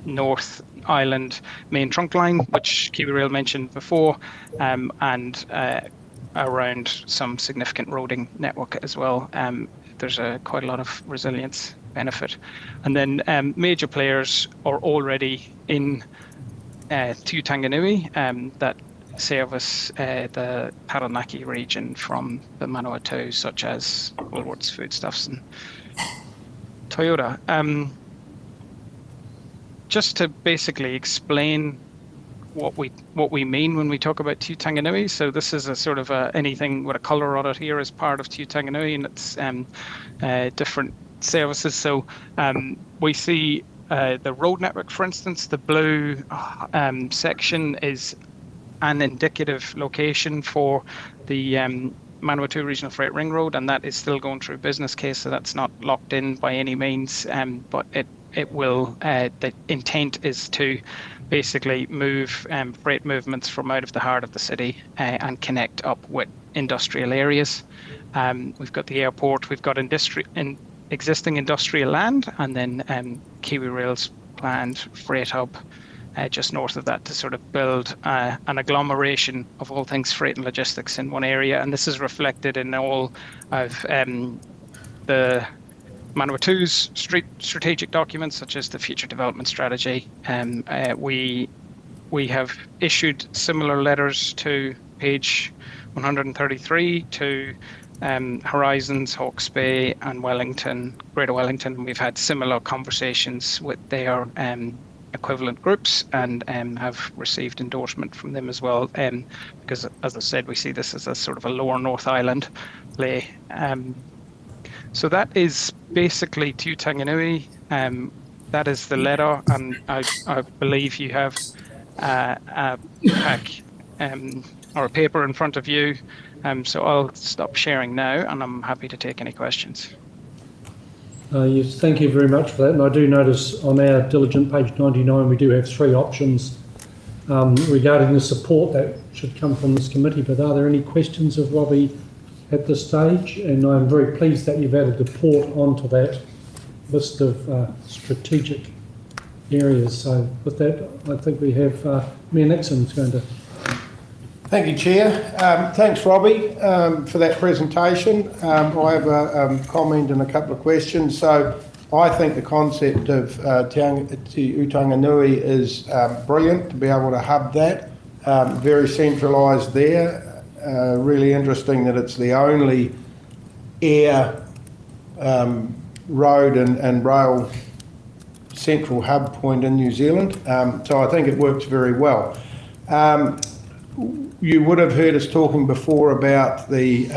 North Island main trunk line, which Kiwi Rail mentioned before, and around some significant roading network as well. There's quite a lot of resilience benefit. And then major players are already in Tutanganui that service the Taranaki region from the Manawatu, such as Woolworths Foodstuffs and Toyota. Just to basically explain what we mean when we talk about Tutanganui. So this is a sort of anything with a colour on it here is part of Tutanganui, and it's different services. So we see the road network, for instance, the blue section is an indicative location for the Manawatu Regional Freight Ring Road, and that is still going through business case, so that's not locked in by any means, but it will, the intent is to basically move freight movements from out of the heart of the city and connect up with industrial areas. We've got the airport, we've got existing industrial land, and then Kiwi Rail's planned freight hub just north of that to sort of build an agglomeration of all things freight and logistics in one area. And this is reflected in all of the Manawatu's strategic documents, such as the Future Development Strategy. We have issued similar letters to page 133 to Horizons, Hawke's Bay and Wellington, Greater Wellington. We've had similar conversations with their equivalent groups and have received endorsement from them as well, because, as I said, we see this as a sort of a lower North Island play. So that is basically Tutanganui. That is the letter, and I believe you have a pack or a paper in front of you. So I'll stop sharing now, and I'm happy to take any questions. Yes, thank you very much for that. And I do notice on our diligent page 99, we do have 3 options regarding the support that should come from this committee. But are there any questions of Robbie at this stage? And I'm very pleased that you've added the port onto that list of strategic areas. So with that, I think we have Mayor Nixon's going to. Thank you, Chair. Thanks, Robbie, for that presentation. I have a comment and a couple of questions. So I think the concept of Tutanganui is brilliant, to be able to hub that, very centralised there. really interesting that it's the only air road and rail central hub point in New Zealand. So I think it works very well. You would have heard us talking before about the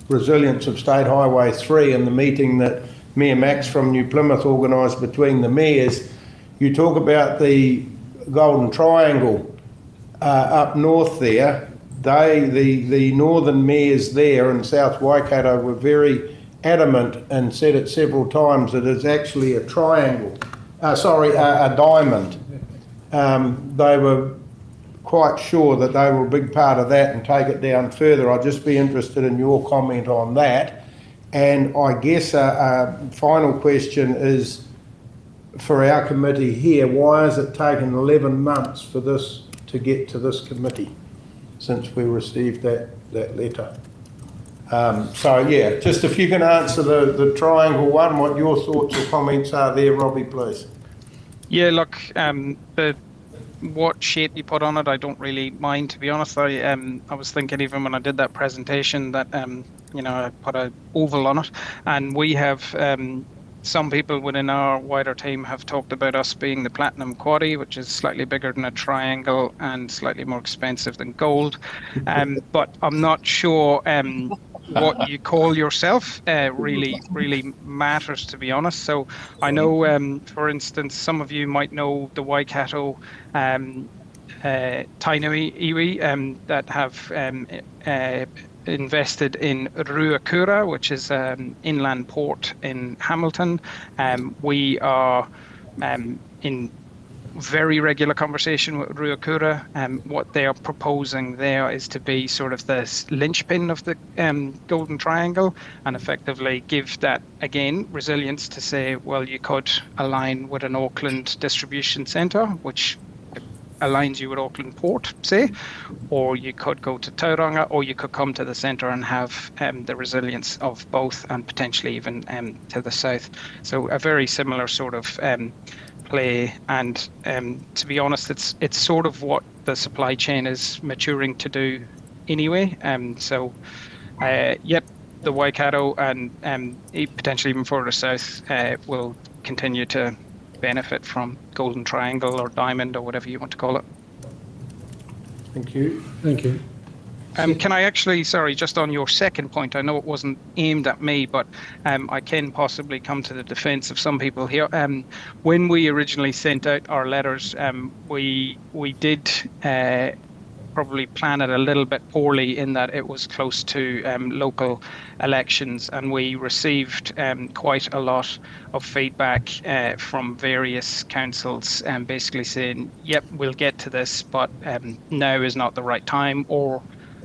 resilience of State Highway 3 and the meeting that Mayor Max from New Plymouth organised between the mayors. You talk about the Golden Triangle up north there. The northern mayors there in South Waikato were very adamant and said it several times that it's actually a triangle, a diamond. They were quite sure that they were a big part of that and take it down further. I'd just be interested in your comment on that. And I guess a final question is for our committee here, why has it taken 11 months for this to get to this committee since we received that letter? So yeah, just if you can answer the triangle one, what your thoughts or comments are there, Robbie, please. Yeah, look, what shape you put on it, I don't really mind, to be honest. I was thinking even when I did that presentation that I put an oval on it, and we have some people within our wider team have talked about us being the platinum quaddy, which is slightly bigger than a triangle and slightly more expensive than gold. But I'm not sure what you call yourself really matters, to be honest. So I know, for instance, some of you might know the Waikato Tainui iwi that have invested in Ruakura, which is an inland port in Hamilton. We are in very regular conversation with Ruakura. What they are proposing there is to be sort of the linchpin of the Golden Triangle and effectively give that, again, resilience to say, well, you could align with an Auckland distribution centre, which aligns you with Auckland Port, say, or you could go to Tauranga, or you could come to the centre and have the resilience of both and potentially even to the south. So a very similar sort of play, and to be honest, it's sort of what the supply chain is maturing to do anyway. Yep, the Waikato and potentially even further south will continue to benefit from Golden Triangle or Diamond or whatever you want to call it. Thank you. Thank you. Can I actually, sorry, just on your second point, I know it wasn't aimed at me, but I can possibly come to the defence of some people here. When we originally sent out our letters, we did probably plan it a little bit poorly in that it was close to local elections, and we received quite a lot of feedback from various councils basically saying, yep, we'll get to this, but now is not the right time, or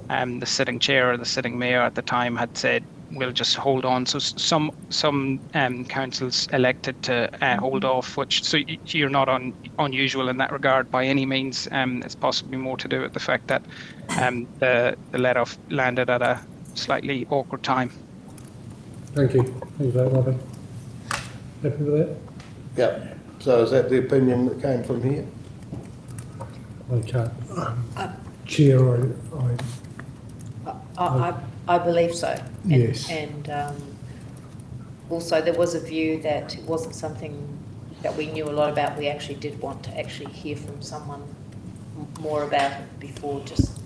the sitting chair or the sitting mayor at the time had said, we'll just hold on. So some councils elected to hold off, so you're not unusual in that regard by any means. It's possibly more to do with the fact that the let-off landed at a slightly awkward time. Thank you. Thank you for that, Robbie. Happy with that? Yeah. So is that the opinion that came from here? Okay. Chair, I believe so. And, Yes. And also there was a view that it wasn't something that we knew a lot about. We actually did want to actually hear from someone more about it before just,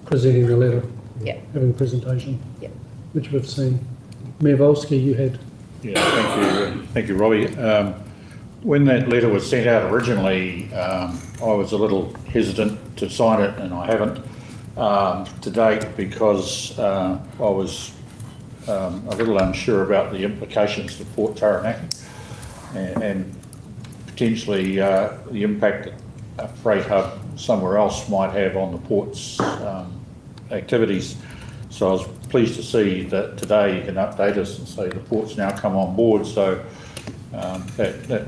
presenting the letter. Yeah. Having a presentation. Yeah. Which we've seen. Mayor Volsky, you had. Yeah, thank you, Robbie. When that letter was sent out originally, I was a little hesitant to sign it, and I haven't to date because I was a little unsure about the implications to Port Taranaki and potentially the impact that a freight hub somewhere else might have on the port's activities. So I was pleased to see that today you can update us and say the port's now come on board. So that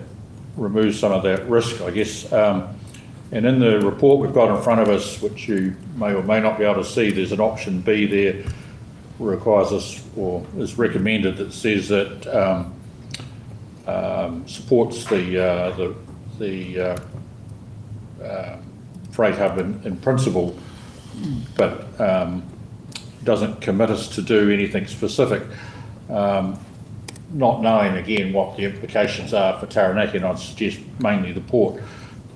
removes some of that risk, I guess. And in the report we've got in front of us, which you may or may not be able to see, there's an option B there, requires us or is recommended, that says that supports the freight hub in principle, but doesn't commit us to do anything specific, not knowing again what the implications are for Taranaki, and I'd suggest mainly the port,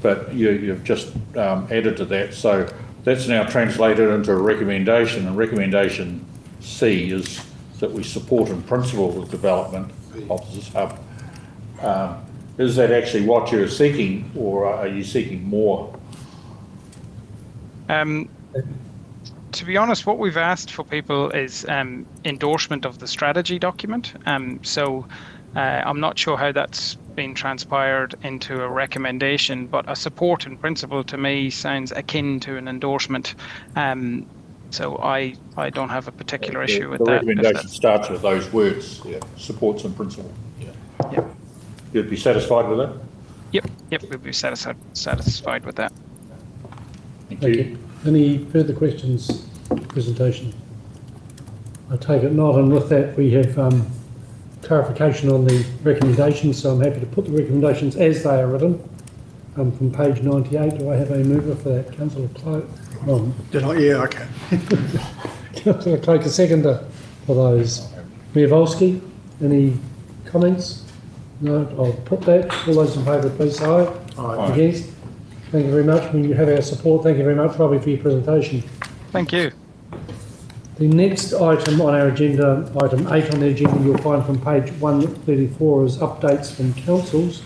but you've just added to that. So that's now translated into a recommendation, and recommendation C is that we support in principle the development of this hub. Is that actually what you're seeking, or are you seeking more? To be honest, what we've asked for people is endorsement of the strategy document. So I'm not sure how that's been transpired into a recommendation, but a support in principle to me sounds akin to an endorsement. So I don't have a particular issue with the that. Recommendation starts with those words, yeah, supports in principle. Yeah. Yep. You'd be satisfied with that? Yep, we'd be satisfied with that. Thank you. Any further questions? Presentation. I take it not, and with that we have clarification on the recommendations. So I'm happy to put the recommendations as they are written from page 98. Do I have a mover for that, Councillor Cloak? Yeah, okay. Councillor Cloak, a seconder for those. Mayor Volsky, any comments? No, I'll put that. All those in favour, please say aye. Aye. Against? Thank you very much. I mean, you have our support. Thank you very much, Robbie, for your presentation. Thank you. The next item on our agenda, item 8 on the agenda, you'll find from page 134 is updates from councils.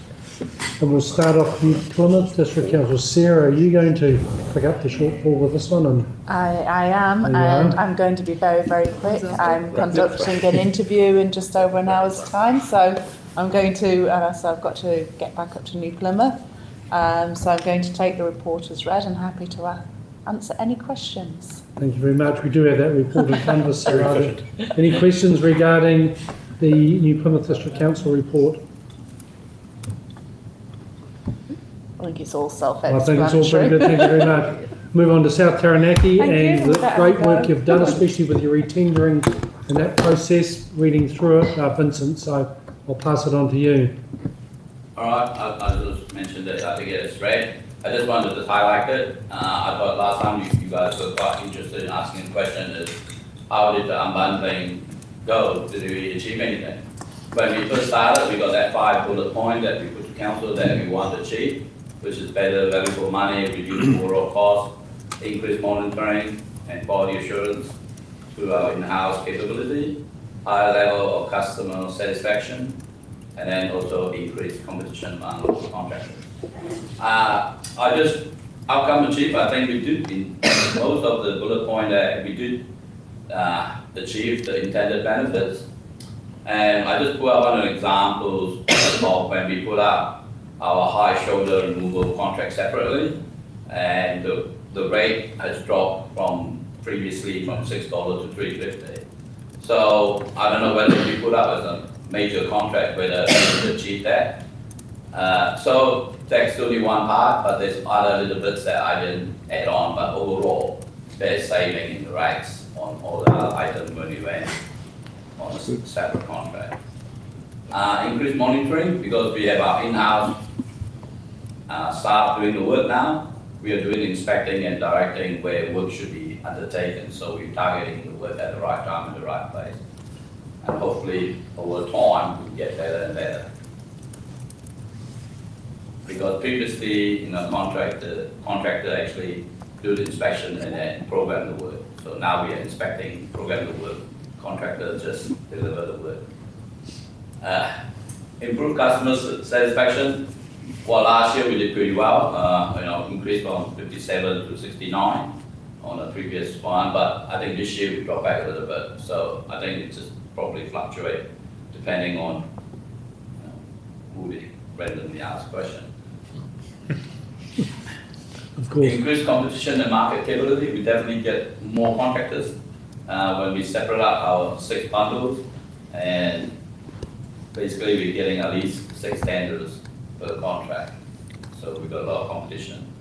And we'll start off with Plymouth District Council. Sarah, are you going to pick up the shortfall with this one? And I am, and I'm going to be very, very quick. I'm conducting an interview in just over an hour's time, so I'm going to, so I've got to get back up to New Plymouth. So I'm going to take the report as read and happy to answer any questions. thank you very much. We do have that report in front of us. Sarah. Any questions regarding the New Plymouth District Council report? I think it's all I self-explanatory. think it's all pretty good. Thank you very much. Move on to South Taranaki and the great work you've done, especially with your retendering and that process, reading through it. Vincent, so I'll pass it on to you. All right, I'll just mention that I think it's read. I just wanted to highlight it. I thought last time you guys were quite interested in asking a question is, how did the unbundling go? Did we achieve anything? When we first started, we got that 5 bullet point that we put to council that we want to achieve, which is better value for money, reduce overall cost, increase monitoring and quality assurance through our in-house capability, higher level of customer satisfaction, and then also increase competition among local contractors. Outcome achieved, I think we did in most of the bullet point that we did achieve the intended benefits. And I just put up one of the examples of when we put up our high shoulder removal contract separately, and the rate has dropped from previously from $6 to $3.50. So I don't know whether we put up as a major contract whether we achieve that. So that's only one part, but there's other little bits that I didn't add on, but overall there's saving in the rates on all the other items when we went on a separate contract. Increased monitoring, because we have our in-house staff doing the work now. We are doing inspecting and directing where work should be undertaken, so we're targeting the work at the right time in the right place. And hopefully over time we get better and better. Because previously, the contractor actually do the inspection and then program the work. So now we are inspecting, program the work, contractor just deliver the work. Improve customer satisfaction. Well, last year we did pretty well, increased from 57 to 69 on the previous one, but I think this year we dropped back a little bit. So I think it just probably fluctuate depending on who we randomly ask question. Of course. Increased competition and market capability. We definitely get more contractors when we separate out our 6 bundles, and basically we're getting at least 6 tenders per contract. So we've got a lot of competition,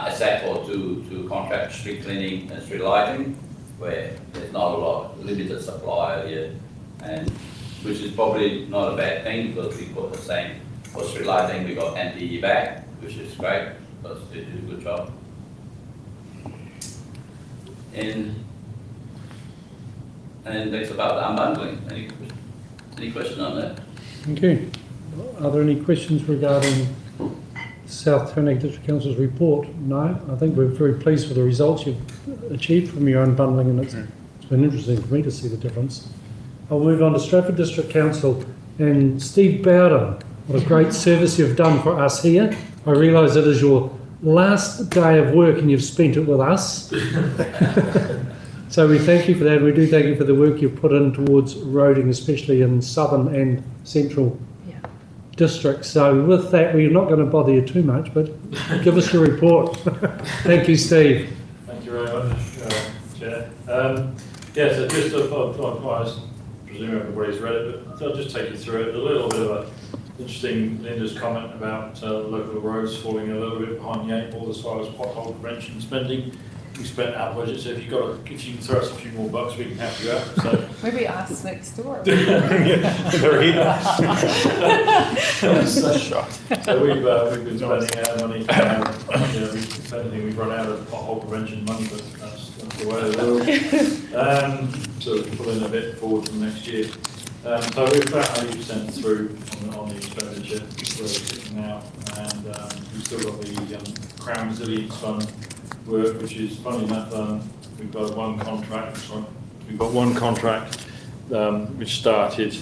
except for two contract street cleaning and street lighting, where there's not a lot, limited supply here, and which is probably not a bad thing because we got the same for street lighting. We got NPE back, which is great because they do a good job. And that's about unbundling. Any question on that? Thank you. Are there any questions regarding South Taranaki District Council's report? No, I think we're very pleased with the results you've achieved from your unbundling, and it's been interesting for me to see the difference. I'll move on to Stratford District Council and Steve Bowden. What a great service you've done for us here. I realise it is your last day of work and you've spent it with us. So we thank you for that. We do thank you for the work you've put in towards roading, especially in southern and central districts. So with that, we're not going to bother you too much, but give us your report. Thank you, Steve. Thank you very much, Chair. Yeah, so just, I presume everybody's read it, but I'll just take you through it. A little bit of an interesting Linda's comment about local roads falling a little bit behind the eight ball as far as pothole prevention spending. We spent our budget, so if you can throw us a few more bucks, we can help you out. So maybe ask next door. They're here. So we've been spending our money. If anything, we've run out of pothole prevention money, but that's the way of the world. So we're pulling a bit forward from next year. So we're about 80% through on the expenditure where we're sitting now, and we've still got the Crown Resilience Fund work, which is funny enough. We've got one contract. We've got one contract which started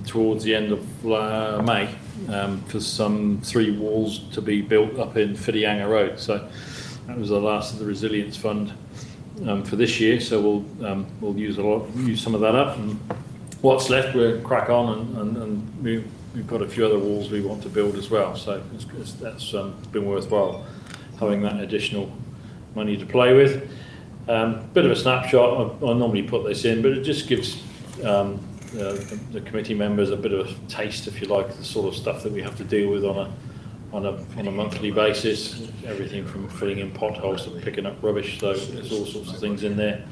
towards the end of May for some 3 walls to be built up in Whitianga Road. So that was the last of the Resilience Fund for this year. So we'll use some of that up, and what's left we'll crack on, and we've got a few other walls we want to build as well. So that's been worthwhile having that additional money to play with. Bit of a snapshot. I normally put this in, but it just gives the committee members a bit of a taste, if you like, the sort of stuff that we have to deal with on a monthly basis. Everything from filling in potholes to picking up rubbish. So there's all sorts of things in there.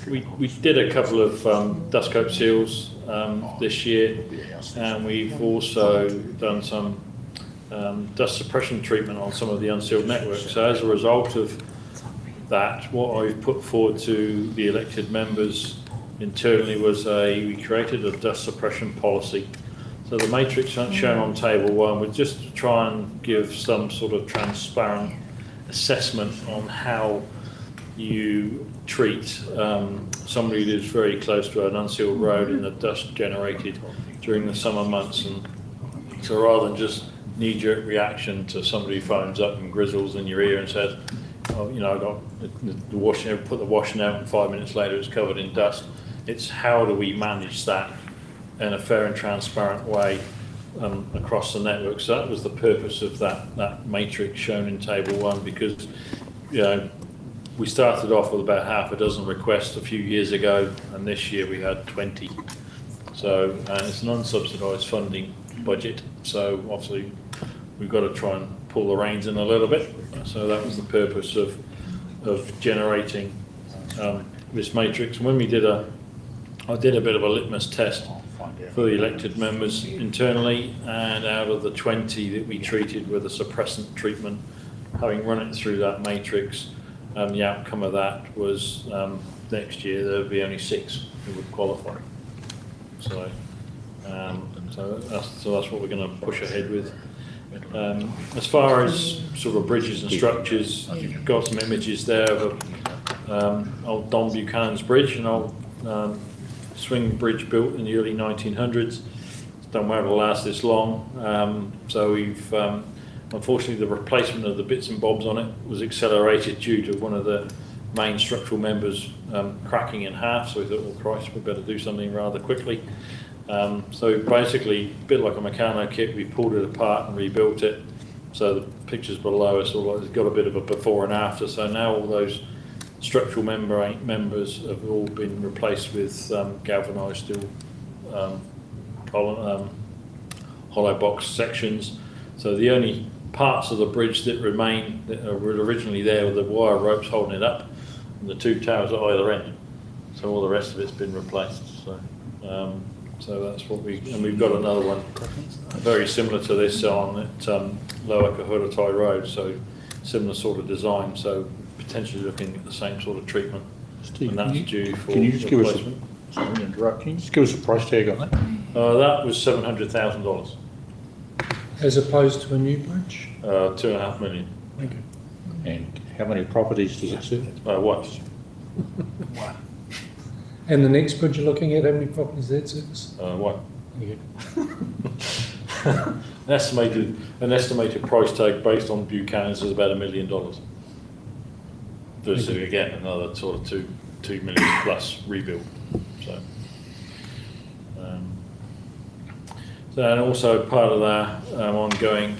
We did a couple of dust coat seals this year, and we've also done some dust suppression treatment on some of the unsealed networks. So as a result of that, what I've put forward to the elected members internally was we created a dust suppression policy. So the matrix shown on table 1 would just try and give some sort of transparent assessment on how you treat somebody who's very close to an unsealed road and the dust generated during the summer months. And so rather than just knee-jerk reaction to somebody who phones up and grizzles in your ear and says, oh, you know, I got the washing, put the washing out, and 5 minutes later it's covered in dust. It's how do we manage that in a fair and transparent way across the network. So that was the purpose of that matrix shown in table 1, because we started off with about half a dozen requests a few years ago, and this year we had 20. So it's an unsubsidised funding budget, so obviously we've got to try and pull the reins in a little bit. So that was the purpose of generating this matrix. And when we did I did a bit of a litmus test for the elected members internally, and out of the 20 that we treated with a suppressant treatment, having run it through that matrix, the outcome of that was next year there would be only 6 who would qualify. So that's what we're going to push ahead with. As far as sort of bridges and structures, you've got some images there of old Don Buchanan's bridge, an old swing bridge built in the early 1900s. Don't know it'll last this long. So we've unfortunately the replacement of the bits and bobs on it was accelerated due to one of the main structural members cracking in half. So we thought, well, Christ, we better do something rather quickly. So basically, a bit like a Meccano kit, we pulled it apart and rebuilt it. So the pictures below us it's got a bit of a before and after. So now all those structural members have all been replaced with galvanised steel hollow box sections. So the only parts of the bridge that remain that were originally there were the wire ropes holding it up and the 2 towers at either end. So all the rest of it's been replaced. So that's what we've got another one very similar to this on at Lower Kahuratai Road, so similar sort of design. So potentially looking at the same sort of treatment. Steve, and that's due for can you just give us replacement. sorry to interrupt, can you just give us a price tag on that? That was $700,000, As opposed to a new bridge? $2.5 million. Thank you. And how many properties does it serve? What? And the next bridge you're looking at, how many properties that serves? What? Yeah. An estimated price tag based on Buchanan's is about $1 million. Versus again another sort of two million plus rebuild. So, and also part of that ongoing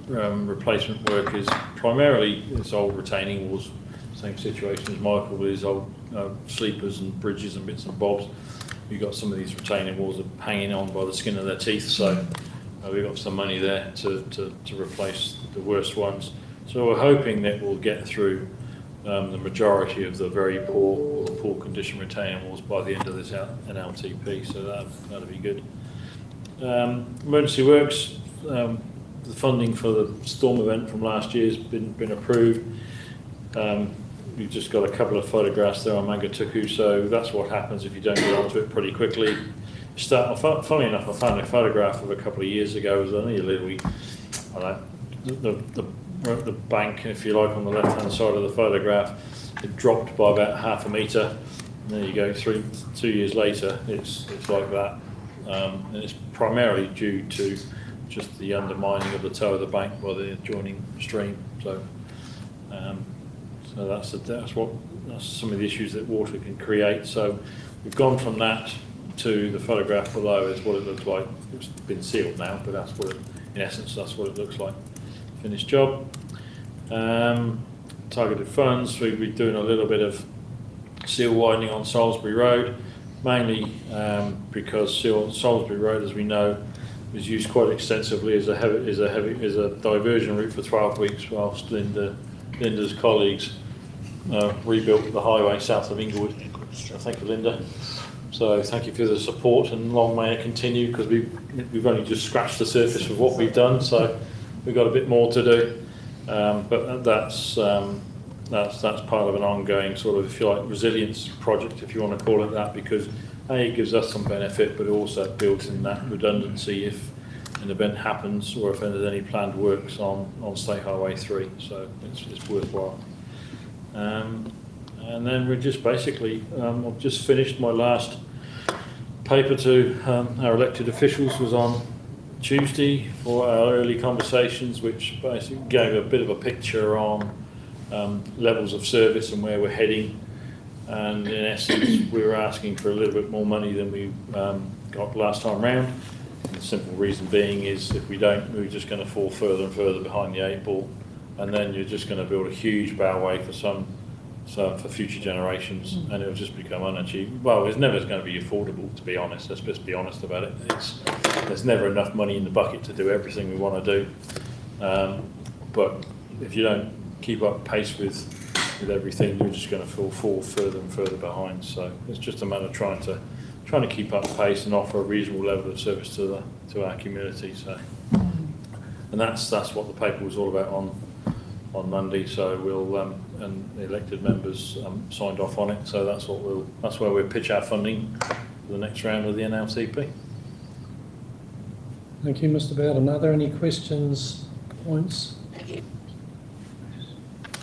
replacement work is primarily it's old retaining walls. Same situation as Michael with his old sleepers and bridges and bits and bobs. We've got some of these retaining walls that are hanging on by the skin of their teeth, so we've got some money there to replace the worst ones. So we're hoping that we'll get through the majority of the very poor condition retaining walls by the end of this NLTP, so that'll be good. Emergency works, the funding for the storm event from last year has been approved. We've just got a couple of photographs there on Mangatuku, so that's what happens if you don't get onto it pretty quickly. Funnily enough, I found a photograph of a couple of years ago. It was only a little, the bank, if you like, on the left-hand side of the photograph, it dropped by about half a metre. And there you go. 2 years later, it's like that, and it's primarily due to just the undermining of the toe of the bank by the adjoining stream. So. So that's some of the issues that water can create. So we've gone from that to the photograph below is what it looks like. It's been sealed now, but that's what in essence that's what it looks like. Finished job. Targeted funds. We'll be doing a little bit of seal widening on Salisbury Road, mainly because Salisbury Road, as we know, was used quite extensively as a diversion route for 12 weeks, whilst Linda's colleagues rebuilt the highway south of Inglewood. Thank you, Linda. So thank you for the support, and long may it continue, because we've only just scratched the surface of what we've done, so we've got a bit more to do. But that's part of an ongoing sort of, if you like, resilience project, if you want to call it that, because it gives us some benefit, but it also builds in that redundancy if an event happens or if there's any planned works on State Highway 3, so it's worthwhile. And then we're just basically, I've just finished my last paper to our elected officials, was on Tuesday for our early conversations, which basically gave a bit of a picture on levels of service and where we're heading. And in essence, we were asking for a little bit more money than we got last time round. And the simple reason being is if we don't, we're just going to fall further and further behind the 8 ball, and then you're just going to build a huge bowway for future generations, and it'll just become unachievable. Well, it's never going to be affordable, to be honest. Let's just be honest about it. There's never enough money in the bucket to do everything we want to do. But if you don't keep up pace with everything, you're just going to fall further and further behind. So it's just a matter of trying to keep up pace and offer a reasonable level of service to our community. So, and that's what the paper was all about on Monday. So we'll and the elected members signed off on it. So that's where we'll pitch our funding for the next round of the NLTP. Thank you, Mr. Bowden. Are there any questions, points?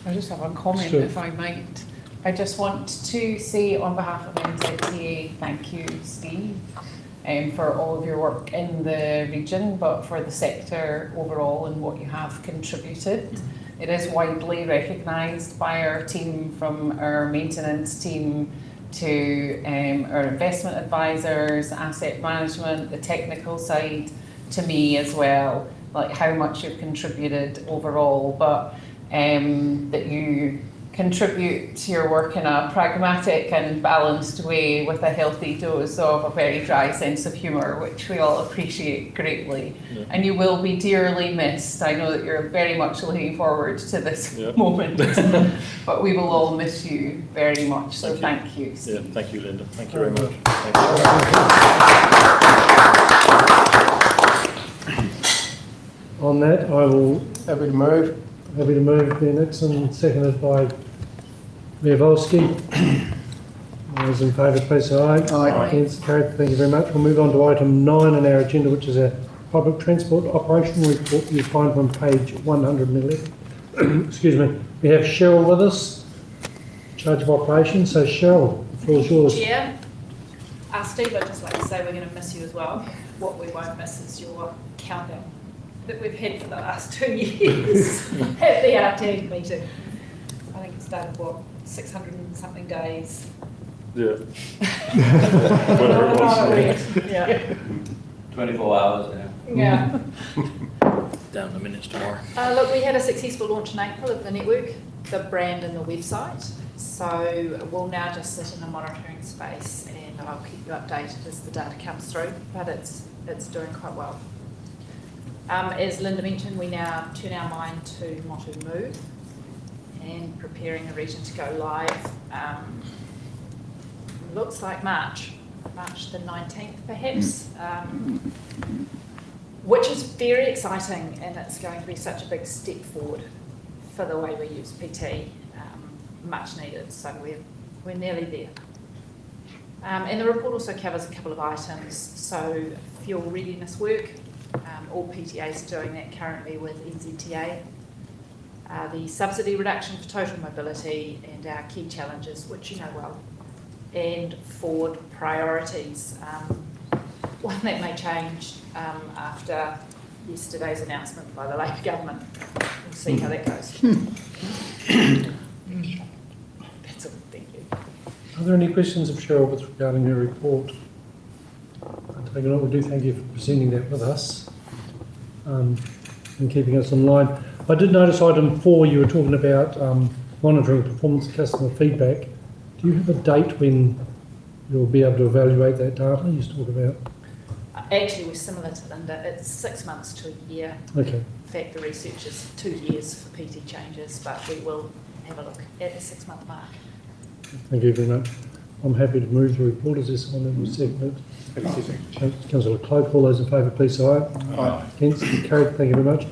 I just have a comment, Sure. if I might. I just want to say on behalf of NZTA, thank you, Steve, for all of your work in the region, but for the sector overall and what you have contributed. It is widely recognised by our team, from our maintenance team to our investment advisors, asset management, the technical side, to me as well, like how much you've contributed overall, but that you contribute to your work in a pragmatic and balanced way with a healthy dose of a very dry sense of humour, which we all appreciate greatly. Yeah. And you will be dearly missed. I know that you're very much looking forward to this moment, but we will all miss you very much. So thank you. Yeah, thank you, Linda. Thank you very much. On that, I will happy to move. Happy to move Mayor Nixon, seconded by Mayor Volsky. All those in favour, please say aye. Aye. Against, carried. Thank you very much. We'll move on to item 9 on our agenda, which is our public transport operation report. You find from page 111. Excuse me. We have Cheryl with us, charge of operations. So Cheryl, the floor is yours. Chair, Steve, I'd just like to say we're going to miss you as well. What we won't miss is your countdown that we've had for the last 2 years at the RT meeting. I think it started, what, 600 and something days. Yeah. Whatever it was. Yeah. 24 hours now. Yeah. Down the minutes tomorrow. Look, we had a successful launch in April of the network, the brand and the website. So we'll now just sit in a monitoring space and I'll keep you updated as the data comes through, but it's doing quite well. As Linda mentioned, we now turn our mind to Motu Move and preparing the region to go live. Looks like March the 19th perhaps, which is very exciting, and it's going to be such a big step forward for the way we use PT, much needed, so we're nearly there. And the report also covers a couple of items, so fuel readiness work, all PTAs are doing that currently with NZTA, the subsidy reduction for total mobility and our key challenges, which you know well, and forward priorities. One that may change after yesterday's announcement by the Labour government. We'll see how that goes. That's all, thank you. Are there any questions of Cheryl with regarding her report? I take it on. We do thank you for presenting that with us and keeping us online. I did notice item 4, you were talking about monitoring performance and customer feedback. Do you have a date when you'll be able to evaluate that data you talked about? Actually, we're similar to Linda. It's 6 months to a year. Okay. In fact, the research is 2 years for PT changes, but we will have a look at the 6-month mark. Thank you very much. I'm happy to move the report. Is there someone that will second it? Councillor Cloak, all those in favour, please say aye. Aye. Against, carried. Thank you very much.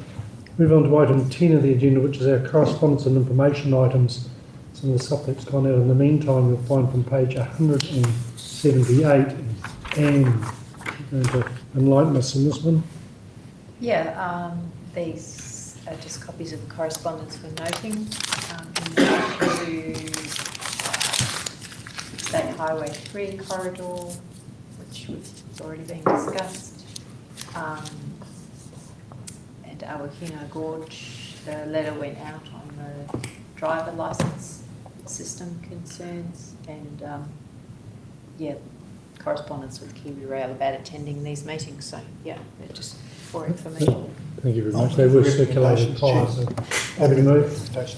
Move on to item 10 of the agenda, which is our correspondence and information items. Some of the stuff that's gone out in the meantime, you'll find from page 178. And you're going to enlighten us on this one. Yeah, these are just copies of the correspondence we're noting. Includes State Highway 3 corridor, which was already been discussed, and Awakino Gorge. The letter went out on the driver licence system concerns, and yeah, correspondence with Kiwi Rail about attending these meetings. So yeah, they're just for information. Thank you very much. They were circulated prior, so happy to move. Happy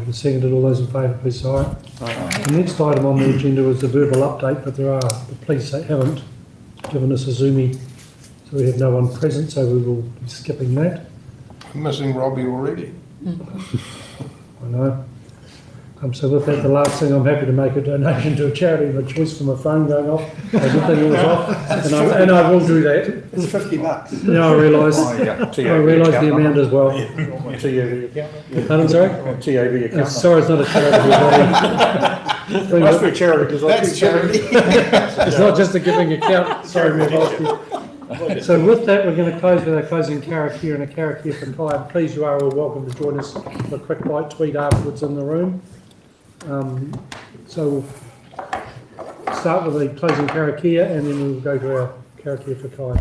to second it. All those in favour, please say aye. Aye. The next item on the agenda is the verbal update, but the police haven't given us a Zoomie, so we have no one present, so we will be skipping that. I'm missing Robbie already. I know. So with that, the last thing, I'm happy to make a donation to a charity of a choice from a phone going off. I did think it was off, and I will do that. It's $50. Yeah, I realise. I realise the amount as well. TAV account? Pardon, sorry? TAV account. Sorry, it's not a charity. It must be a charity. That's charity. It's not just a giving account. Sorry, Mayor. So with that, we're going to close with our closing karakia and a karakia for Kai. Please, you are all welcome to join us for a quick bite to eat afterwards in the room. So we'll start with the closing karakia and then we'll go to our karakia for Kai.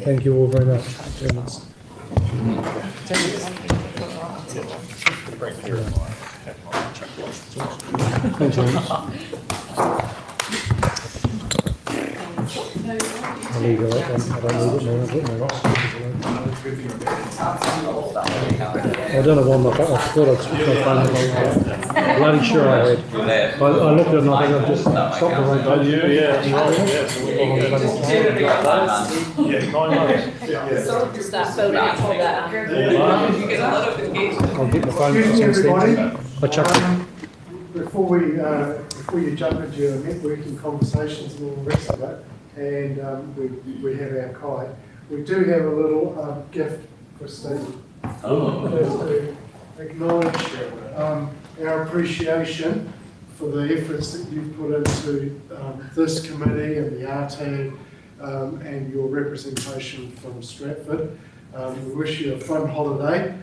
Thank you all very much. Thanks, James. I'll leave it that one. I don't need it now. I've got my rosters. I don't know why I thought I'd switch my phone on. I'm bloody sure I had. I looked at it and I think I've just stopped the rotation. Yeah, 9 months. So start building up for that. I'll get my phone for some steps. I chucked it. Before you jump into your networking conversations and all the rest of it, and we have our kite, we do have a little gift for Steve. To acknowledge our appreciation for the efforts that you've put into this committee and the RTAG and your representation from Stratford. We wish you a fun holiday